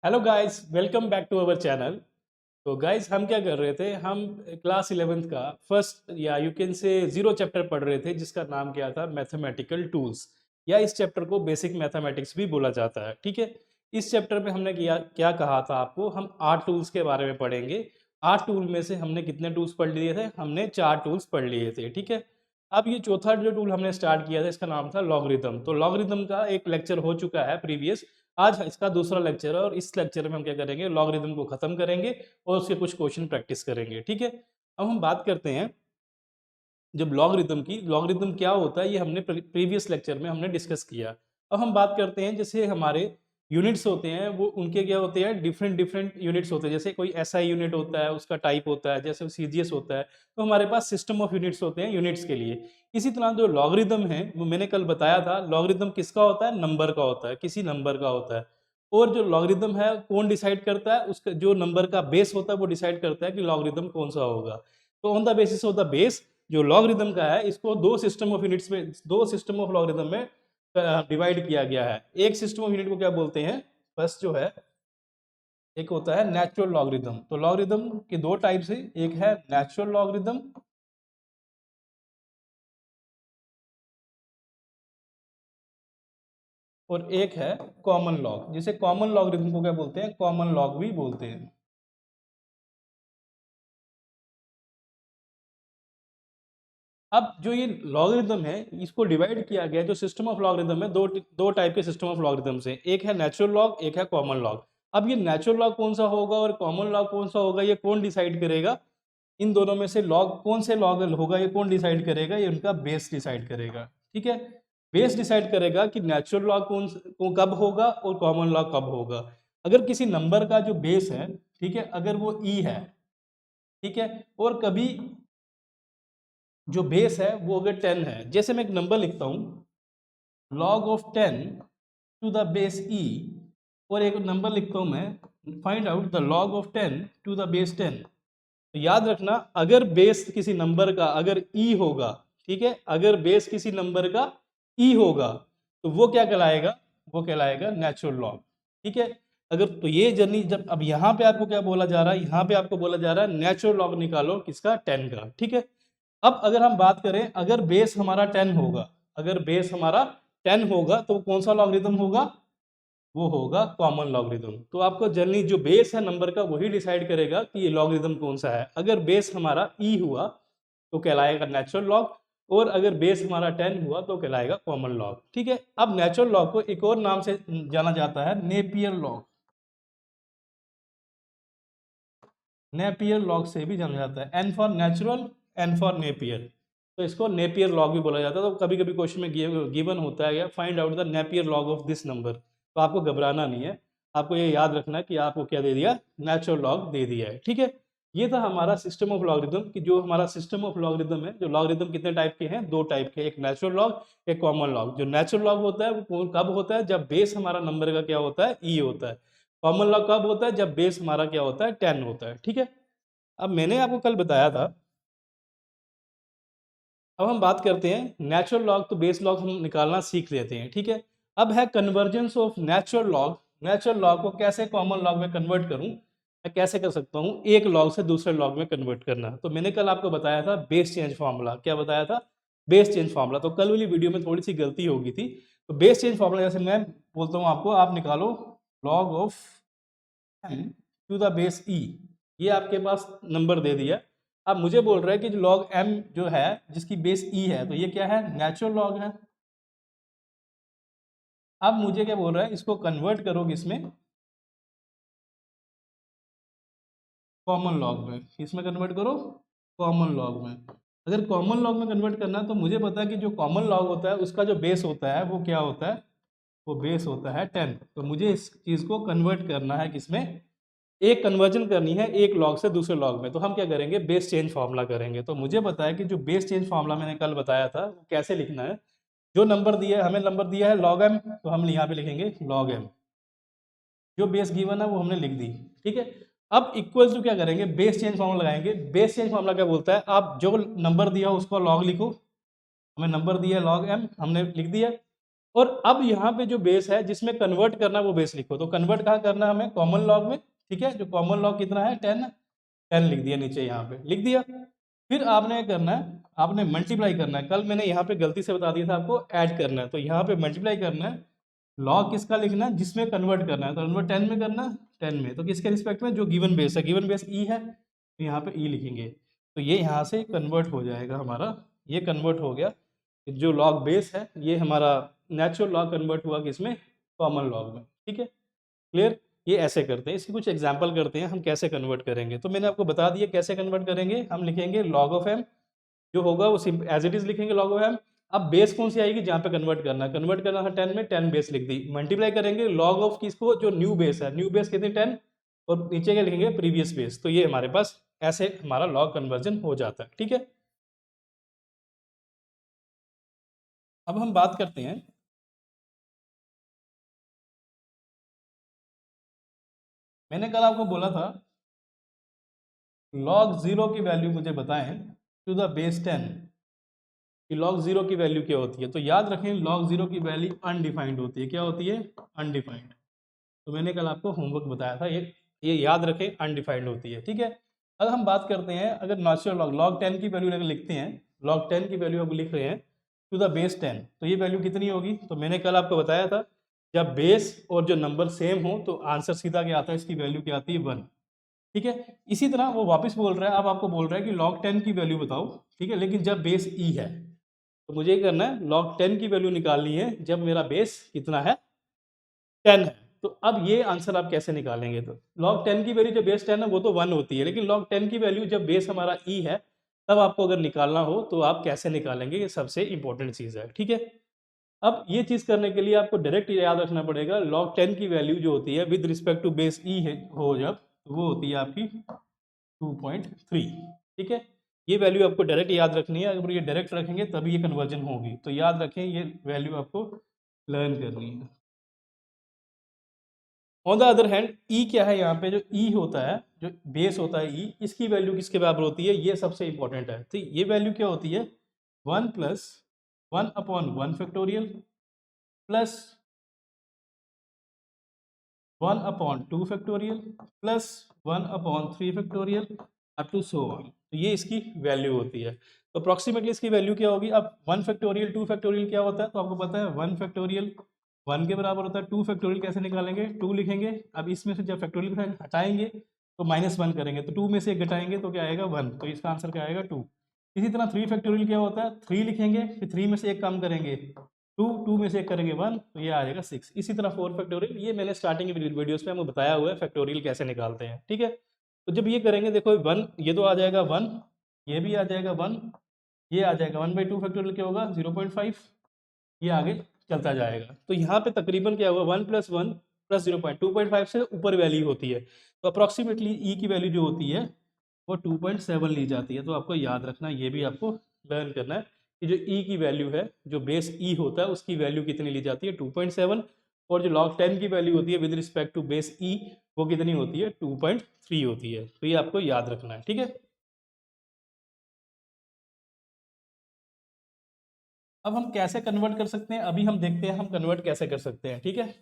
Hello guys, welcome back to our channel. तो guys, हम क्या कर रहे थे? हम क्लास 11th का फर्स्ट या you can say zero chapter पढ़ रहे थे, जिसका नाम क्या था? मैथमेटिकल टूल्स, या इस चैप्टर को बेसिक मैथमेटिक्स भी बोला जाता है। ठीक है। इस चैप्टर में हमने क्या क्या कहा था आपको? हम 8 टूल्स के बारे में पढ़ेंगे। 8 टूल में से हमने कितने टूल्स पढ़ लिए थे? हमने 4 टूल्स पढ़ लिए थे। ठीक है। अब ये चौथा जो टूल हमने स्टार्ट किया था, इसका नाम था लॉगरिथम। तो लॉगरिथम का एक लेक्चर हो चुका है प्रीवियस। आज इसका दूसरा लेक्चर है और इस लेक्चर में हम क्या करेंगे? लॉगरिथम को खत्म करेंगे और उसके कुछ क्वेश्चन प्रैक्टिस करेंगे। ठीक है। अब हम बात करते हैं जब लॉगरिथम की, लॉगरिथम क्या होता है ये हमने प्रीवियस लेक्चर में हमने डिस्कस किया। अब हम बात करते हैं जैसे हमारे यूनिट्स होते हैं, वो उनके क्या होते हैं? डिफरेंट डिफरेंट यूनिट्स होते हैं। जैसे कोई एसआई यूनिट होता है, उसका टाइप होता है, जैसे सीजीएस होता है। तो हमारे पास सिस्टम ऑफ यूनिट्स होते हैं यूनिट्स के लिए। इसी तरह जो लॉगरिथम है, वो मैंने कल बताया था, लॉगरिथम किसका होता है? नंबर का होता है, किसी नंबर का होता है। और जो लॉगरिथम है कौन डिसाइड करता है? उसका जो नंबर का बेस होता है वो डिसाइड करता है कि लॉगरिथम कौन सा होगा। तो on the basis of the base, जो लॉगरिथम का है, इसको दो सिस्टम ऑफ यूनिट्स में, दो सिस्टम ऑफ लॉगरिथम में डिवाइड किया गया है। एक सिस्टम ऑफ यूनिट को क्या बोलते हैं? फर्स्ट जो है, एक होता है नेचुरल लॉगरिथम। तो लॉगरिथम के दो टाइप्स है, एक है नेचुरल लॉगरिथम और एक है कॉमन लॉग। जिसे कॉमन लॉगरिथम को क्या बोलते हैं? कॉमन लॉग भी बोलते हैं। अब जो ये लॉगरिथम है, इसको डिवाइड किया गया, जो सिस्टम ऑफ लॉगरिथम है, दो दो टाइप के सिस्टम ऑफ लॉगरिथम से, एक है नेचुरल लॉग, एक है कॉमन लॉग। अब ये नेचुरल लॉग कौन सा होगा और कॉमन लॉग कौन सा होगा, ये कौन डिसाइड करेगा? इन दोनों में से लॉग कौन से लॉग होगा, ये कौन डिसाइड करेगा? ये उनका बेस डिसाइड करेगा। ठीक है। बेस डिसाइड करेगा कि नेचुरल लॉग कब होगा और कॉमन लॉग कब होगा। अगर किसी नंबर का जो बेस है, ठीक है, अगर वो ई है, ठीक है, और कभी जो बेस है वो अगर 10 है, जैसे मैं एक नंबर लिखता हूँ, log of 10 to the base e, और एक नंबर लिखता हूँ मैं, find out the log of 10 to the base 10। तो याद रखना, अगर बेस किसी नंबर का अगर ई होगा, ठीक है, अगर बेस किसी नंबर का ई होगा, तो वो क्या कहलाएगा? वो कहलाएगा नेचुरल लॉग। ठीक है। अगर तो ये जर्नी, जब अब यहाँ पे आपको क्या बोला जा रहा है? यहाँ पे आपको बोला जा रहा है नेचुरल लॉग निकालो किसका? 10 का। ठीक है। अब अगर हम बात करें, अगर बेस हमारा 10 होगा, अगर बेस हमारा 10 होगा, तो कौन सा लॉगरिथम होगा? वो होगा कॉमन लॉगरिथम। तो आपको जनरली जो बेस है नंबर का, वही डिसाइड करेगा कि ये लॉगरिथम कौन सा है। अगर बेस हमारा ई हुआ तो कहलाएगा नेचुरल लॉग, और अगर बेस हमारा 10 हुआ तो कहलाएगा कॉमन लॉग। ठीक है। अब नेचुरल लॉग को एक और नाम से जाना जाता है, नेपियर लॉग। नेपियर लॉग से भी जाना जाता है, N for natural, N for Napier. तो इसको नेपियर लॉग भी बोला जाता है। तो कभी कभी क्वेश्चन में गिवन होता है, find out the Napier log of this number. तो आपको घबराना नहीं है, आपको ये याद रखना है कि आपको क्या दे दिया? नेचुरल लॉग दे दिया है। ठीक है। ये था हमारा सिस्टम ऑफ लॉगरिथम, कि जो हमारा सिस्टम ऑफ लॉगरिथम है, जो लॉगरिथम कितने टाइप के हैं? दो टाइप के, एक नेचुरल लॉग, एक कॉमन लॉग। जो नेचुरल लॉग होता है वो कब होता है? जब बेस हमारा नंबर का क्या होता है? ई होता है। कॉमन लॉग कब होता है? जब बेस हमारा क्या होता है? 10 होता है। ठीक है। अब मैंने आपको कल बताया था, अब हम बात करते हैं नेचुरल लॉग। तो बेस लॉग हम निकालना सीख लेते हैं। ठीक है। अब है convergence of natural log. Natural log को कैसे कॉमन लॉग में कन्वर्ट करूं? मैं कैसे कर सकता हूं एक लॉग से दूसरे लॉग में कन्वर्ट करना? तो मैंने कल आपको बताया था बेस चेंज फार्मूला। क्या बताया था? Base change formula. तो कल वाली वीडियो में थोड़ी सी गलती हो गई थी। तो बेस चेंज फार्मूला जैसे मैं बोलता हूँ आपको, आप निकालो log of n to the base e. ये आपके पास नंबर दे दिया। अब मुझे बोल रहा है कि जो लॉग एम जो है, जिसकी बेस ई है, तो ये क्या है? नेचुरल लॉग है। अब मुझे क्या बोल रहा है? इसको कन्वर्ट करो किसमें? कॉमन लॉग में। इसमें कन्वर्ट करो कॉमन लॉग में। अगर कॉमन लॉग में कन्वर्ट करना है, तो मुझे पता है कि जो कॉमन लॉग होता है उसका जो बेस होता है वो क्या होता है? वो बेस होता है 10। तो मुझे इस चीज़ को कन्वर्ट करना है किसमें? एक कन्वर्जन करनी है एक लॉग से दूसरे लॉग में। तो हम क्या करेंगे? बेस चेंज फार्मूला करेंगे। तो मुझे पता है कि जो बेस चेंज फार्मूला मैंने कल बताया था, वो कैसे लिखना है। जो नंबर दिया है, हमें नंबर दिया है लॉग एम, तो हम यहाँ पे लिखेंगे लॉग एम। जो बेस गिवन है वो हमने लिख दी। ठीक है। अब इक्वल टू क्या करेंगे? बेस चेंज फार्मूला लगाएंगे। बेस चेंज फार्मूला क्या बोलता है? आप जो नंबर दिया उसको लॉग लिखो। हमें नंबर दिया लॉग एम, हमने लिख दिया। और अब यहाँ पे जो बेस है जिसमें कन्वर्ट करना वो बेस लिखो। तो कन्वर्ट कहाँ करना है हमें? कॉमन लॉग में। ठीक है, जो कॉमन लॉग कितना है 10, 10 लिख दिया नीचे, यहाँ पे लिख दिया। फिर आपने क्या करना है, आपने मल्टीप्लाई करना है। कल मैंने यहाँ पे गलती से बता दिया था आपको ऐड करना है, तो यहाँ पे मल्टीप्लाई करना है। लॉग किसका लिखना है? जिसमें कन्वर्ट करना है, तो कन्वर्ट 10 में करना है, 10 में। तो किसके रिस्पेक्ट में? जो गिवन बेस है, गिवन बेस ई है, तो यहाँ पे ई लिखेंगे। तो ये यहाँ से कन्वर्ट हो जाएगा हमारा, ये कन्वर्ट हो गया। जो लॉग बेस है ये हमारा नेचुरल लॉग कन्वर्ट हुआ किसमें? कॉमन लॉग में। ठीक है, क्लियर? ये ऐसे करते हैं, इसकी कुछ एग्जांपल करते हैं हम कैसे कन्वर्ट करेंगे। तो मैंने आपको बता दिया कैसे कन्वर्ट करेंगे। हम लिखेंगे लॉग ऑफ एम, जो होगा वो एज इट इज लिखेंगे लॉग ऑफ एम। अब बेस कौन सी आएगी? जहाँ पे कन्वर्ट करना है, कन्वर्ट करना है 10 में, 10 बेस लिख दी। मल्टीप्लाई करेंगे लॉग ऑफ किसको? जो न्यू बेस है, न्यू बेस कितनी? 10, और नीचे क्या लिखेंगे? Previous base. तो ये हमारे पास ऐसे हमारा लॉग कन्वर्जन हो जाता है। ठीक है, अब हम बात करते हैं, मैंने कल आपको बोला था लॉग 0 की वैल्यू मुझे बताएं टू द बेस 10, कि लॉग 0 की वैल्यू क्या होती है। तो याद रखें लॉग 0 की वैल्यू अनडिफाइंड होती है। क्या होती है? अनडिफाइंड। तो मैंने कल आपको होमवर्क बताया था, ये याद रखें अनडिफाइंड होती है। ठीक है, अब हम बात करते हैं, अगर नेचुरल लॉग लॉग 10 की वैल्यू अगर लिखते हैं, लॉग 10 की वैल्यू अब लिख रहे हैं टू द बेस 10, तो ये वैल्यू कितनी होगी? तो मैंने कल आपको बताया था जब बेस और जो नंबर सेम हो तो आंसर सीधा क्या आता है? इसकी वैल्यू क्या आती है? 1। ठीक है, इसी तरह वो वापस बोल रहा है, अब आपको बोल रहा है कि log 10 की वैल्यू बताओ। ठीक है, लेकिन जब बेस ई है, तो मुझे ये करना है log 10 की वैल्यू निकालनी है जब मेरा बेस कितना है? 10 है। तो अब ये आंसर आप कैसे निकालेंगे? तो log 10 की वैल्यू जब बेस 10 है वो तो 1 होती है, लेकिन log 10 की वैल्यू जब बेस हमारा ई है तब आपको अगर निकालना हो तो आप कैसे निकालेंगे? ये सबसे इंपॉर्टेंट चीज़ है। ठीक है, अब ये चीज़ करने के लिए आपको डायरेक्ट याद रखना पड़ेगा, log 10 की वैल्यू जो होती है with respect to base e है हो जब, तो वो होती है आपकी 2.3। ठीक है, ये वैल्यू आपको डायरेक्ट याद रखनी है। अगर ये डायरेक्ट रखेंगे तभी ये कन्वर्जन होगी, तो याद रखें ये वैल्यू आपको लर्न करनी है। ऑन द अदर हैंड ई क्या है? यहाँ पे जो ई होता है, जो बेस होता है ई, इसकी वैल्यू किसके बराबर होती है? ये सबसे इंपॉर्टेंट है। तो ये वैल्यू क्या होती है? 1 plus 1/1 plus 1/2 plus 1/3 up to so on. तो ये इसकी वैल्यू होती है। तो अप्रॉक्सीमेटली इसकी वैल्यू क्या होगी? अब 1 फैक्टोरियल 2 फैक्टोरियल क्या होता है? तो आपको पता है 1 फैक्टोरियल 1 के बराबर होता है। 2 फैक्टोरियल कैसे निकालेंगे? 2 लिखेंगे। अब इसमें से जब फैक्टोरियल हटाएंगे तो -1 करेंगे, तो 2 में से 1 घटाएंगे तो क्या आएगा? 1। तो इसका आंसर क्या आएगा? 2। इसी तरह 3 फैक्टोरियल क्या होता है? 3 लिखेंगे, फिर 3 में से 1 कम करेंगे, 2 में से 1 करेंगे 1, तो ये आ जाएगा 6। इसी तरह 4 फैक्टोरियल, ये मैंने स्टार्टिंग की वीडियोस पे हमको बताया हुआ है फैक्टोरियल कैसे निकालते हैं। ठीक है, तो जब ये करेंगे देखो 1, ये तो आ जाएगा 1, ये भी आ जाएगा 1, ये आ जाएगा 1/2 फैक्टोरियल क्या होगा? 0.5, ये आगे चलता जाएगा। तो यहाँ पे तकरीबन क्या होगा? 1 + 1 + 0.2.5 से ऊपर वैल्यू होती है। तो अप्रॉक्सीमेटली ई की वैल्यू जो होती है वो 2.7 ली जाती है। तो आपको याद रखना, ये भी आपको लर्न करना है कि जो ई की वैल्यू है, जो बेस ई होता है उसकी वैल्यू कितनी ली जाती है? 2.7। और जो log 10 की वैल्यू होती है विद रिस्पेक्ट टू बेस ई, वो कितनी होती है? 2.3 होती है। तो ये आपको याद रखना है। ठीक है, अब हम कैसे कन्वर्ट कर सकते हैं, अभी हम देखते हैं हम कन्वर्ट कैसे कर सकते हैं। ठीक है,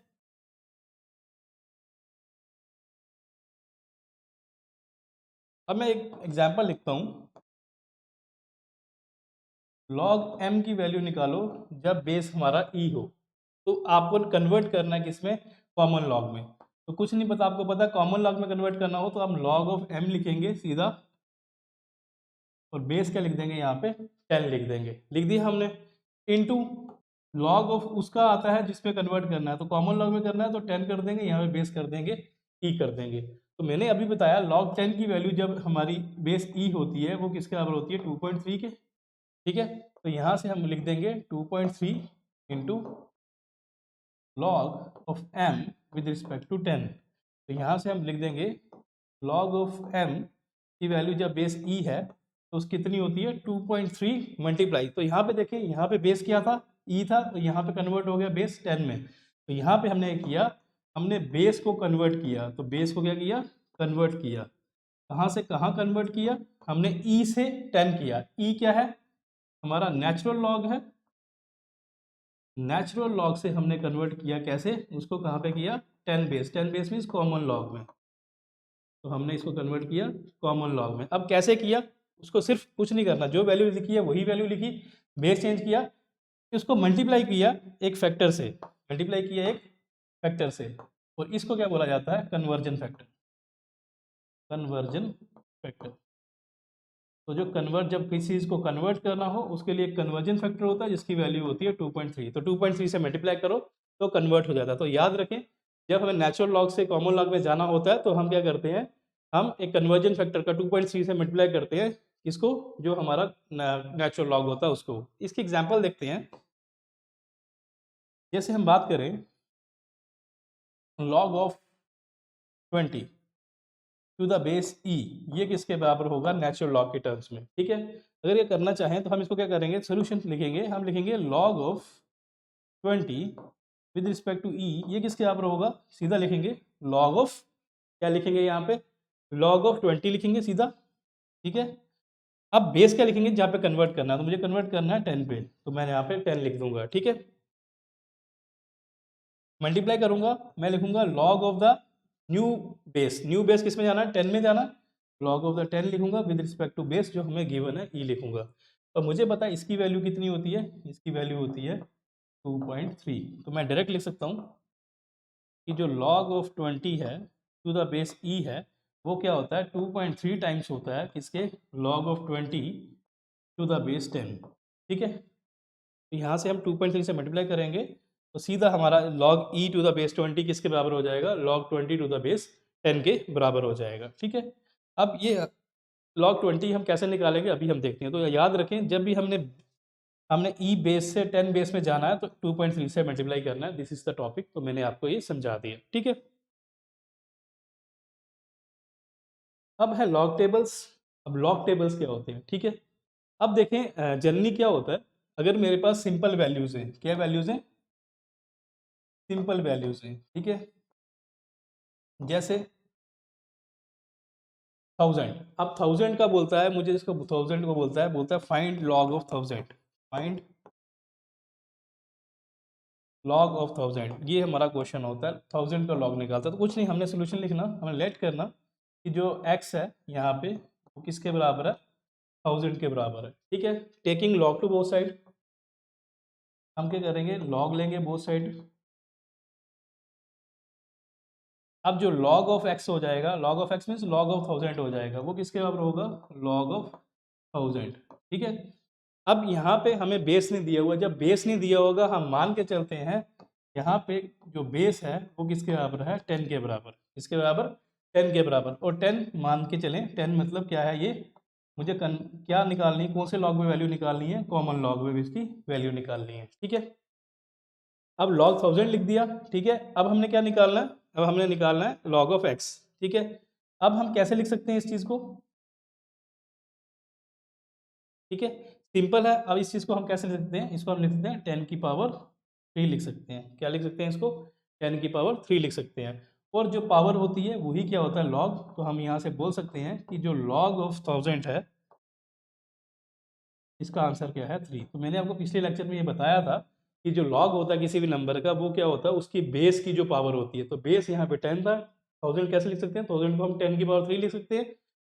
अब मैं एक एग्जाम्पल लिखता हूँ। लॉग एम की वैल्यू निकालो जब बेस हमारा ई हो। तो आपको कन्वर्ट करना है किसमें? कॉमन लॉग में। तो कुछ नहीं पता, आपको पता कॉमन लॉग में कन्वर्ट करना हो तो हम लॉग ऑफ एम लिखेंगे सीधा, और बेस क्या लिख देंगे? यहाँ पे 10 लिख देंगे। लिख दिया हमने, इनटू लॉग ऑफ उसका आता है जिसपे कन्वर्ट करना है, तो कॉमन लॉग में करना है तो 10 कर देंगे, यहाँ पे बेस कर देंगे ई कर देंगे। तो मैंने अभी बताया लॉग 10 की वैल्यू जब हमारी बेस ई होती है वो किसके बराबर होती है? 2.3 के। ठीक है, तो यहाँ से हम लिख देंगे 2.3 into log of M with respect to 10। तो यहाँ से हम लिख देंगे लॉग ऑफ एम की वैल्यू जब बेस ई है तो उस कितनी होती है? 2.3 मल्टीप्लाई। तो यहाँ पे देखें, यहाँ पे बेस क्या था? ई था, तो यहाँ पे कन्वर्ट हो गया बेस 10 में। तो यहाँ पे हमने किया, हमने बेस को कन्वर्ट किया। तो बेस को क्या किया? कन्वर्ट किया। कहाँ से कहाँ कन्वर्ट किया? हमने ई से 10 किया। ई क्या है? हमारा नेचुरल लॉग है, नेचुरल लॉग से हमने कन्वर्ट किया, कैसे, उसको कहाँ पे किया, 10 base. 10 base means common log में, तो हमने इसको कन्वर्ट किया कॉमन लॉग में। अब कैसे किया, उसको सिर्फ कुछ नहीं करना, जो वैल्यू लिखी है वही वैल्यू लिखी, बेस चेंज किया, उसको मल्टीप्लाई किया एक फैक्टर से, मल्टीप्लाई किया एक फैक्टर से, और इसको क्या बोला जाता है, कन्वर्जन फैक्टर, कन्वर्जन फैक्टर। तो जो कन्वर्ट, जब किसी चीज़ को कन्वर्ट करना हो उसके लिए एक कन्वर्जन फैक्टर होता है जिसकी वैल्यू होती है 2.3, तो 2.3 से मल्टीप्लाई करो तो कन्वर्ट हो जाता है। तो याद रखें, जब हमें नेचुरल लॉग से कॉमन लॉग में जाना होता है तो हम क्या करते हैं, हम एक कन्वर्जन फैक्टर का 2.3 से मल्टीप्लाई करते हैं, इसको, जो हमारा नेचुरल लॉग होता है उसको। इसकी एग्जाम्पल देखते हैं, जैसे हम बात करें log of 20 to the base e, ये किसके बराबर होगा, नेचुरल लॉग के टर्म्स में, ठीक है। अगर ये करना चाहें तो हम इसको क्या करेंगे, सोल्यूशन लिखेंगे, हम लिखेंगे log of 20 with respect to e, ये किसके बराबर होगा, सीधा लिखेंगे लॉग ऑफ, क्या लिखेंगे यहाँ पे, लॉग ऑफ 20 लिखेंगे सीधा, ठीक है। अब बेस क्या लिखेंगे, जहाँ पे कन्वर्ट करना है, तो मुझे कन्वर्ट करना है 10 पे, तो मैं यहाँ पे 10 लिख दूंगा, ठीक है। मल्टीप्लाई करूंगा, मैं लिखूंगा log of the new base, new base किस में जाना है, 10 में जाना, लॉग ऑफ द 10 लिखूंगा विद रिस्पेक्ट टू बेस जो हमें गिवन है ई लिखूंगा। और मुझे पता है इसकी वैल्यू कितनी होती है, इसकी वैल्यू होती है 2.3, तो मैं डायरेक्ट लिख सकता हूँ कि जो लॉग ऑफ 20 है टू द बेस ई है, वो क्या होता है, 2.3 टाइम्स होता है किसके, log of 20 to the base 10, ठीक है। तो यहाँ से हम 2.3 से मल्टीप्लाई करेंगे तो सीधा हमारा log e to the base 20 किसके बराबर हो जाएगा, लॉग 20 टू द बेस 10 के बराबर हो जाएगा, ठीक है। अब ये लॉग 20 हम कैसे निकालेंगे अभी हम देखते हैं। तो याद रखें, जब भी हमने हमने ई बेस से 10 बेस में जाना है तो 2.3 से मल्टीप्लाई करना है, दिस इज द टॉपिक, तो मैंने आपको ये समझा दिया, ठीक है। अब है लॉग टेबल्स। अब लॉग टेबल्स क्या होते हैं, ठीक है। अब देखें जनरली क्या होता है, अगर मेरे पास सिंपल वैल्यूज हैं, क्या वैल्यूज हैं, सिंपल वैल्यूज हैं, ठीक है, जैसे 1000। अब 1000 का बोलता है मुझे, इसको 1000 को बोलता है find log of 1000, find log of 1000, ये हमारा क्वेश्चन होता है, 1000 का लॉग निकालता है। तो कुछ नहीं, हमने सोल्यूशन लिखना, हमें लेट करना कि जो x है यहाँ पे वो किसके बराबर है, 1000 के बराबर है, ठीक है। Taking log to both side, हम क्या करेंगे, लॉग लेंगे बोथ साइड। अब जो log ऑफ x हो जाएगा, log of x means log of 1000 हो जाएगा, वो किसके बराबर होगा, log ऑफ 1000, ठीक है। अब यहाँ पे हमें बेस नहीं दिया हुआ, जब बेस नहीं दिया होगा हम मान के चलते हैं यहाँ पे जो बेस है वो किसके बराबर है, 10 के बराबर, किसके बराबर, 10 के बराबर। और 10 मान के चलें, 10 मतलब क्या है, ये मुझे क्या निकालनी है, कौन से लॉग में वैल्यू निकालनी है, कॉमन लॉग में भी इसकी वैल्यू निकालनी है, ठीक है। अब log 1000 लिख दिया, ठीक है। अब हमने क्या निकालना है, अब हमने निकालना है log ऑफ x, ठीक है। अब हम कैसे लिख सकते हैं इस चीज़ को, ठीक है, सिंपल है। अब इस चीज़ को हम कैसे लिख सकते हैं, इसको हम लिख सकते हैं 10 की पावर 3 लिख सकते हैं, क्या लिख सकते हैं इसको, 10 की पावर 3 लिख सकते हैं। और जो पावर होती है वही क्या होता है, log, तो हम यहाँ से बोल सकते हैं कि जो log ऑफ 1000 है इसका आंसर क्या है, 3। तो मैंने आपको पिछले लेक्चर में ये बताया था कि जो लॉग होता है किसी भी नंबर का वो क्या होता है, उसकी बेस की जो पावर होती है, तो बेस यहाँ पे 10 था, 1000 कैसे लिख सकते हैं, 1000 को हम 10 की पावर 3 लिख सकते हैं,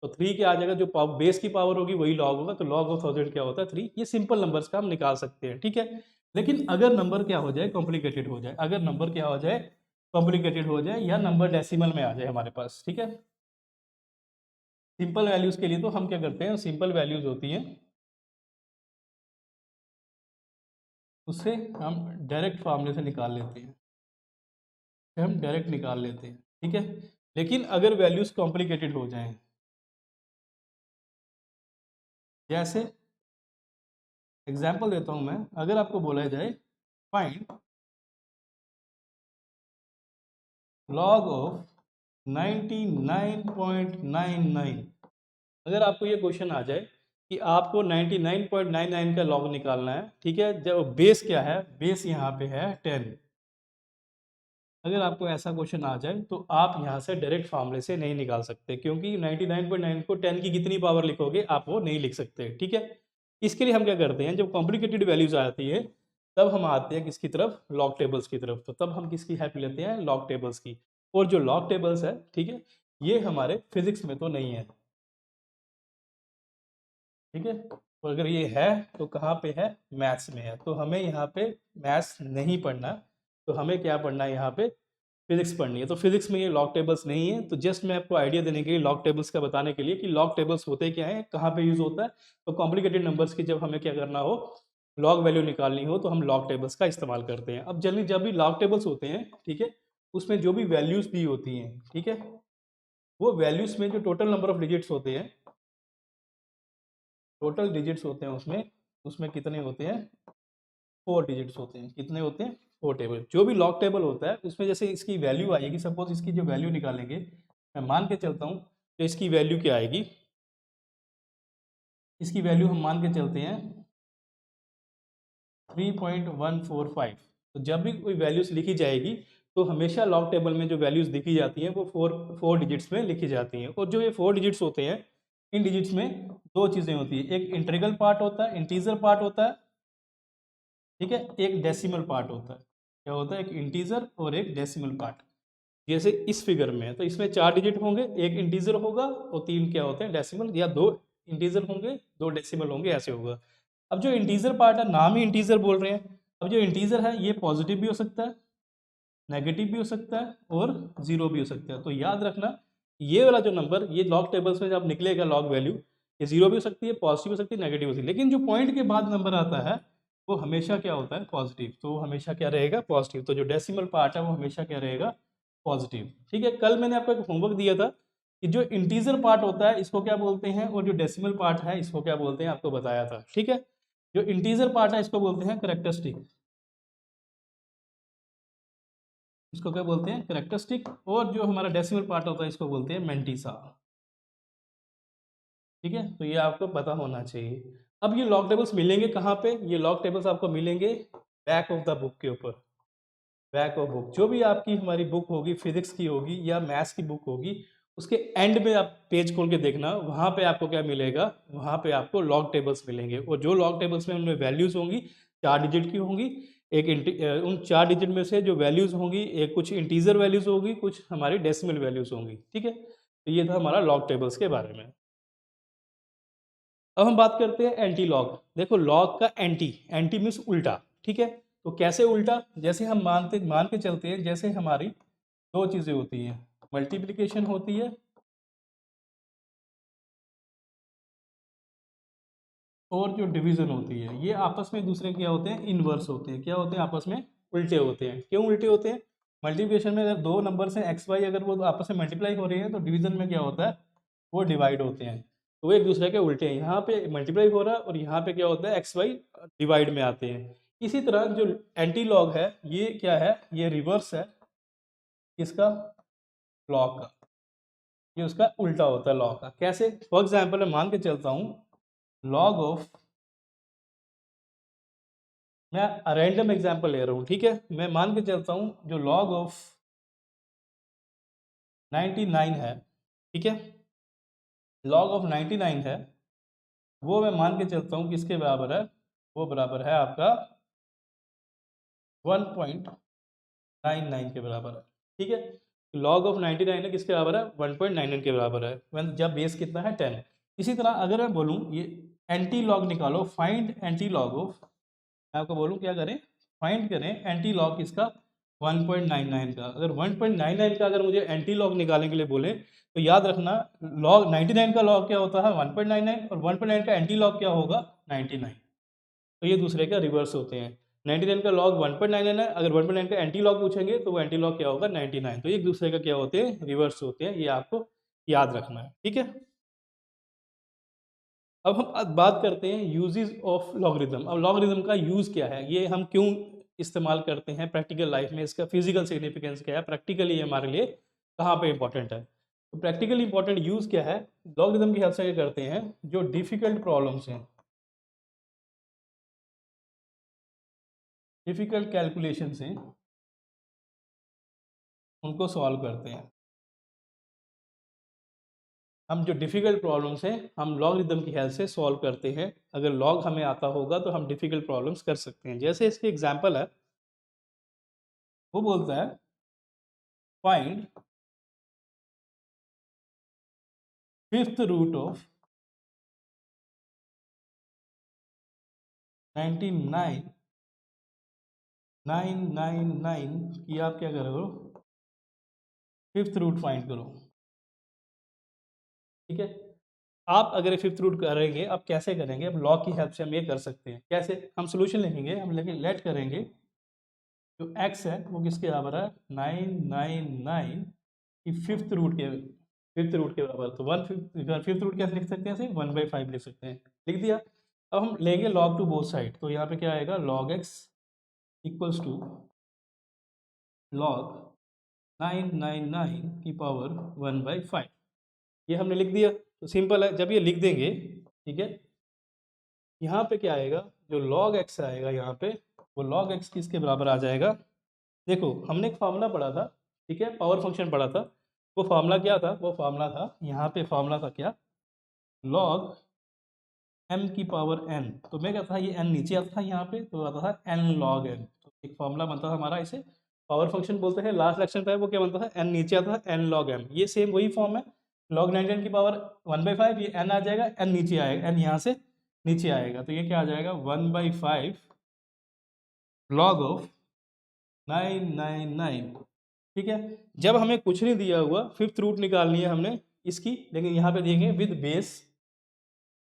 तो 3 के आ जाएगा, जो बेस की पावर होगी वही लॉग होगा, तो लॉग ऑफ 1000 क्या होता है, 3। ये सिंपल नंबर्स का हम निकाल सकते हैं, ठीक है। लेकिन अगर नंबर क्या हो जाए, कॉम्प्लिकेटेड हो जाए, अगर नंबर क्या हो जाए, कॉम्प्लिकेटेड हो जाए, या नंबर डेसिमल में आ जाए हमारे पास, ठीक है। सिंपल वैल्यूज के लिए तो हम क्या करते हैं, सिंपल वैल्यूज होती हैं उससे हम डायरेक्ट फार्मूले से निकाल लेते हैं, हम डायरेक्ट निकाल लेते हैं, ठीक है। लेकिन अगर वैल्यूज कॉम्प्लिकेटेड हो जाएं, जैसे एग्जांपल देता हूं मैं, अगर आपको बोला जाए फाइंड लॉग ऑफ 99.99, अगर आपको ये क्वेश्चन आ जाए कि आपको 99.99 का लॉग निकालना है, ठीक है, जब बेस क्या है, बेस यहाँ पे है 10, अगर आपको ऐसा क्वेश्चन आ जाए तो आप यहाँ से डायरेक्ट फार्मूले से नहीं निकाल सकते, क्योंकि 99.9 को 10 की कितनी पावर लिखोगे आप वो नहीं लिख सकते, ठीक है। इसके लिए हम क्या करते हैं, जब कॉम्प्लिकेटेड वैल्यूज आती है तब हम आते हैं किसकी तरफ, लॉग टेबल्स की तरफ। तो तब हम किसकी हेल्प लेते हैं, लॉग टेबल्स की। और जो लॉग टेबल्स है, ठीक है, ये हमारे फिजिक्स में तो नहीं है, ठीक है। तो अगर ये है तो कहाँ पे है, मैथ्स में है। तो हमें यहाँ पे मैथ्स नहीं पढ़ना, तो हमें क्या पढ़ना है, यहाँ पे फिजिक्स पढ़नी है। तो फिजिक्स में ये लॉग टेबल्स नहीं है। तो जस्ट मैं आपको आइडिया देने के लिए, लॉग टेबल्स का बताने के लिए कि लॉग टेबल्स होते क्या है, कहाँ पे यूज होता है। तो कॉम्प्लिकेटेड नंबर्स की जब हमें क्या करना हो, लॉग वैल्यू निकालनी हो, तो हम लॉग टेबल्स का इस्तेमाल करते हैं। अब जनरली जब भी लॉग टेबल्स होते हैं, ठीक है, उसमें जो भी वैल्यूज दी होती हैं, ठीक है, वो वैल्यूज में जो टोटल नंबर ऑफ डिजिट्स होते हैं, टोटल डिजिट्स होते हैं उसमें, उसमें कितने होते हैं, 4 डिजिट्स होते हैं। कितने होते हैं, 4 टेबल। जो भी लॉग टेबल होता है उसमें जैसे इसकी वैल्यू आएगी, सपोज इसकी जो वैल्यू निकालेंगे, मैं मान के चलता हूँ, तो इसकी वैल्यू क्या आएगी, इसकी वैल्यू हम मान के चलते हैं 3.145। तो जब भी कोई वैल्यूज लिखी जाएगी, तो हमेशा लॉग टेबल में जो वैल्यूज लिखी जाती हैं वो फोर डिजिट्स में लिखी जाती हैं। और जो ये 4 डिजिट्स होते हैं, इन डिजिट्स में दो चीज़ें होती है, एक इंटीग्रल पार्ट होता है, इंटीजर पार्ट होता है, ठीक है, एक डेसिमल पार्ट होता है। क्या होता है, एक इंटीजर और एक डेसिमल पार्ट। जैसे इस फिगर में है, तो इसमें 4 डिजिट होंगे, एक इंटीजर होगा और 3 क्या होते हैं, डेसिमल, या 2 इंटीजर होंगे, 2 डेसिमल होंगे, ऐसे होगा। अब जो इंटीजर पार्ट है, नाम ही इंटीजर बोल रहे हैं। अब जो इंटीजर है ये पॉजिटिव भी हो सकता है, नेगेटिव भी हो सकता है और जीरो भी हो सकता है। तो याद रखना, ये वाला जो नंबर, ये लॉग टेबल्स में जब निकलेगा लॉग वैल्यू, ये जीरो भी हो सकती है, पॉजिटिव हो सकती है, नेगेटिव हो सकती है, लेकिन जो पॉइंट के बाद नंबर आता है वो हमेशा क्या होता है, पॉजिटिव। तो वो हमेशा क्या रहेगा, पॉजिटिव। तो जो डेसिमल पार्ट है वो हमेशा क्या रहेगा, पॉजिटिव। ठीक है, कल मैंने आपको एक होमवर्क दिया था कि जो इंटीजर पार्ट होता है इसको क्या बोलते हैं, और जो डेसिमल पार्ट है इसको क्या बोलते हैं, आपको बताया था। ठीक है, जो इंटीजर पार्ट है इसको बोलते हैं करेक्टरिस्टिक, इसको क्या बोलते हैं, करेक्टरिस्टिक। और जो हमारा डेसिमल पार्ट होता है इसको बोलते हैं मेंटिसा। ठीक है, तो ये आपको पता होना चाहिए। अब ये लॉग टेबल्स मिलेंगे कहाँ पे, ये लॉग टेबल्स आपको मिलेंगे बैक ऑफ द बुक के ऊपर। बैक ऑफ बुक, जो भी आपकी हमारी बुक होगी, फिजिक्स की होगी या मैथ्स की बुक होगी, उसके एंड में आप पेज खोल के देखना, वहाँ पे आपको क्या मिलेगा, वहाँ पे आपको लॉग टेबल्स मिलेंगे। और जो लॉग टेबल्स में उनमें वैल्यूज़ होंगी, 4 डिजिट की होंगी। उन 4 डिजिट में से जो वैल्यूज़ होंगी, एक कुछ इंटीजर वैल्यूज़ होगी, कुछ हमारी डेसिमल वैल्यूज़ होंगी। ठीक है, तो ये था हमारा लॉग टेबल्स के बारे में। अब हम बात करते हैं एंटी लॉग। देखो, लॉग का एंटी, एंटी मीन्स उल्टा। ठीक है, तो कैसे उल्टा, जैसे हम मान के चलते हैं, जैसे हमारी दो चीज़ें होती हैं, मल्टीप्लिकेशन होती है और जो डिवीजन होती है, ये आपस में एक दूसरे क्या होते हैं, इनवर्स होते हैं। क्या होते हैं, आपस में उल्टे होते हैं। क्यों उल्टे होते हैं, मल्टीप्लिकेशन में अगर दो नंबर से एक्स वाई अगर वो आपस में मल्टीप्लाई हो रहे हैं, तो डिवीजन में क्या होता है, वो डिवाइड होते हैं। तो वो एक दूसरे के उल्टे हैं, यहाँ पे मल्टीप्लाई हो रहा है और यहाँ पे क्या होता है, एक्स वाई डिवाइड में आते हैं। इसी तरह जो एंटी लॉग है, ये क्या है, ये रिवर्स है किसका, लॉग का। ये उसका उल्टा होता है लॉग का। कैसे, फॉर एग्जाम्पल मैं मान के चलता हूँ, लॉग ऑफ, मैं रैंडम एग्जांपल ले रहा हूँ, ठीक है, मैं मान के चलता हूँ जो लॉग ऑफ 99 है, ठीक है, लॉग ऑफ 99 है, वो मैं मान के चलता हूँ किसके बराबर है, वो बराबर है आपका 1.99 के बराबर है। ठीक है, लॉग ऑफ 99 है किसके बराबर है, 1.99 के बराबर है, जब बेस कितना है, 10। इसी तरह अगर मैं बोलूँ ये एंटी लॉग निकालो, फाइंड एंटी लॉग ऑफ, मैं आपको बोलूँ क्या करें, फाइंड करें एंटी लॉग किसका, 1.99 का। अगर 1.99 का अगर मुझे एंटी लॉग निकालने के लिए बोले, तो याद रखना, लॉग 99 का लॉग क्या होता है, 1.99, और 1.9 का एंटी लॉग क्या होगा, 99। तो ये दूसरे का रिवर्स होते हैं। 99 का लॉग 1.99 है, अगर 1.9 का एंटी लॉग पूछेंगे तो वो एंटी लॉग क्या होगा, 99। तो ये एक दूसरे का क्या होते हैं, रिवर्स होते हैं। ये आपको याद रखना है। ठीक है, अब हम बात करते हैं यूजेस ऑफ लॉगरिदम। अब लॉगरिदम का यूज़ क्या है, ये हम क्यों इस्तेमाल करते हैं प्रैक्टिकल लाइफ में, इसका फिजिकल सिग्निफिकेंस क्या है, प्रैक्टिकली हमारे लिए कहाँ पे इंपॉर्टेंट है। तो प्रैक्टिकली इंपॉर्टेंट यूज़ क्या है, लॉगरिदम की हेल्प से क्या करते हैं, जो डिफ़िकल्ट प्रॉब्लम्स हैं, डिफ़िकल्ट कैलकुलेशंस हैं, उनको सॉल्व करते हैं। हम जो डिफ़िकल्ट प्रॉब्लम्स हैं हम लॉगरिदम की हेल्प से सॉल्व करते हैं। अगर लॉग हमें आता होगा तो हम डिफ़िकल्ट प्रॉब्लम्स कर सकते हैं। जैसे इसके एग्जांपल है, वो बोलता है फाइंड फिफ्थ रूट ऑफ 99,999 की आप क्या करो, फिफ्थ रूट फाइंड करो। ठीक है, आप अगर फिफ्थ रूट करेंगे, आप कैसे करेंगे? अब लॉग की हेल्प से हम ये कर सकते हैं। कैसे? हम सोल्यूशन लिखेंगे, हम लेकिन लेट करेंगे जो x है वो किसके बराबर है, 999 की फिफ्थ रूट के बराबर। तो फिफ्थ रूट कैसे लिख सकते हैं? ऐसे 1/5 लिख सकते हैं। लिख दिया। अब हम लेंगे लॉग टू बोथ साइड, तो यहाँ पे क्या आएगा, log x equals to log 999 की पावर 1/5। ये हमने लिख दिया। तो सिंपल है, जब ये लिख देंगे, ठीक है, यहाँ पे क्या आएगा, जो log x आएगा यहाँ पे, वो log x किसके बराबर आ जाएगा? देखो हमने एक फार्मूला पढ़ा था, ठीक है, पावर फंक्शन पढ़ा था। वो फार्मूला क्या था? वो फार्मूला था, यहाँ पे फार्मूला था क्या, log m की पावर n। तो मैं कहता था ये n नीचे आता था यहाँ पे, तो आता था n log n। तो एक फार्मूला बनता था हमारा, इसे पावर फंक्शन बोलते हैं। लास्ट लेक्चर था वो क्या बनता था, n नीचे आता था n log m। ये सेम वही फॉर्म है, log 99 की पावर 1/5, ये n आ जाएगा, n नीचे आएगा, n यहाँ से नीचे आएगा, तो ये क्या आ जाएगा, 1/5 log ऑफ 999। ठीक है, जब हमें कुछ नहीं दिया हुआ, फिफ्थ रूट निकालनी है हमने इसकी, लेकिन यहाँ पे देंगे विद बेस,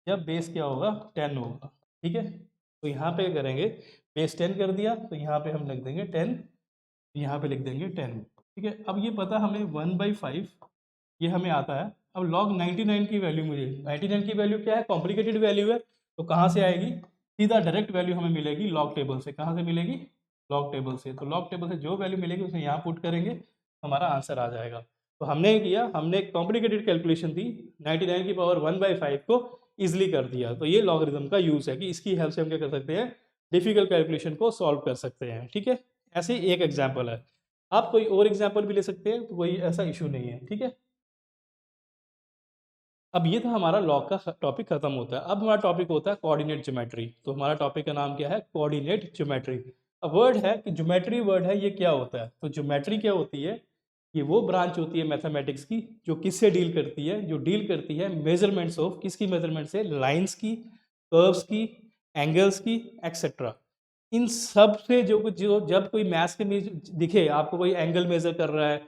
जब बेस क्या होगा, 10 होगा। ठीक है, तो यहाँ पे क्या करेंगे, बेस 10 कर दिया, तो यहाँ पे हम लिख देंगे 10, यहाँ पे लिख देंगे 10। ठीक है, अब ये पता हमें 1/5 ये हमें आता है। अब log 99 की वैल्यू, मुझे 99 की वैल्यू क्या है, कॉम्प्लिकेटेड वैल्यू है, तो कहाँ से आएगी, सीधा डायरेक्ट वैल्यू हमें मिलेगी लॉग टेबल से। कहाँ से मिलेगी, लॉग टेबल से। तो लॉग टेबल से जो वैल्यू मिलेगी उसे यहाँ पुट करेंगे, हमारा आंसर आ जाएगा। तो हमने किया, हमने एक कॉम्प्लिकेटेड कैलकुलेशन थी, 99 की पावर 1/5 को ईजिली कर दिया। तो ये लॉगरिदम का यूज़ है कि इसकी हेल्प से हम क्या कर सकते हैं, डिफिकल्ट कैलकुलेशन को सॉल्व कर सकते हैं। ठीक है, ऐसे एक एग्जाम्पल है। आप कोई और एग्जाम्पल भी ले सकते हैं, तो कोई ऐसा इशू नहीं है। ठीक है, अब ये था हमारा लॉग का टॉपिक खत्म होता है। अब हमारा टॉपिक होता है कोऑर्डिनेट ज्योमेट्री। तो हमारा टॉपिक का नाम क्या है, कोऑर्डिनेट ज्योमेट्री। अब वर्ड है कि ज्योमेट्री वर्ड है, ये क्या होता है? तो ज्योमेट्री क्या होती है, ये वो ब्रांच होती है मैथमेटिक्स की जो किससे डील करती है, जो डील करती है मेजरमेंट्स ऑफ, किसकी मेजरमेंट से, लाइंस की, कर्व्स की, एंगल्स की, एक्सेट्रा। इन सब से जो जब कोई मैथ्स के में दिखे आपको, कोई एंगल मेजर कर रहा है,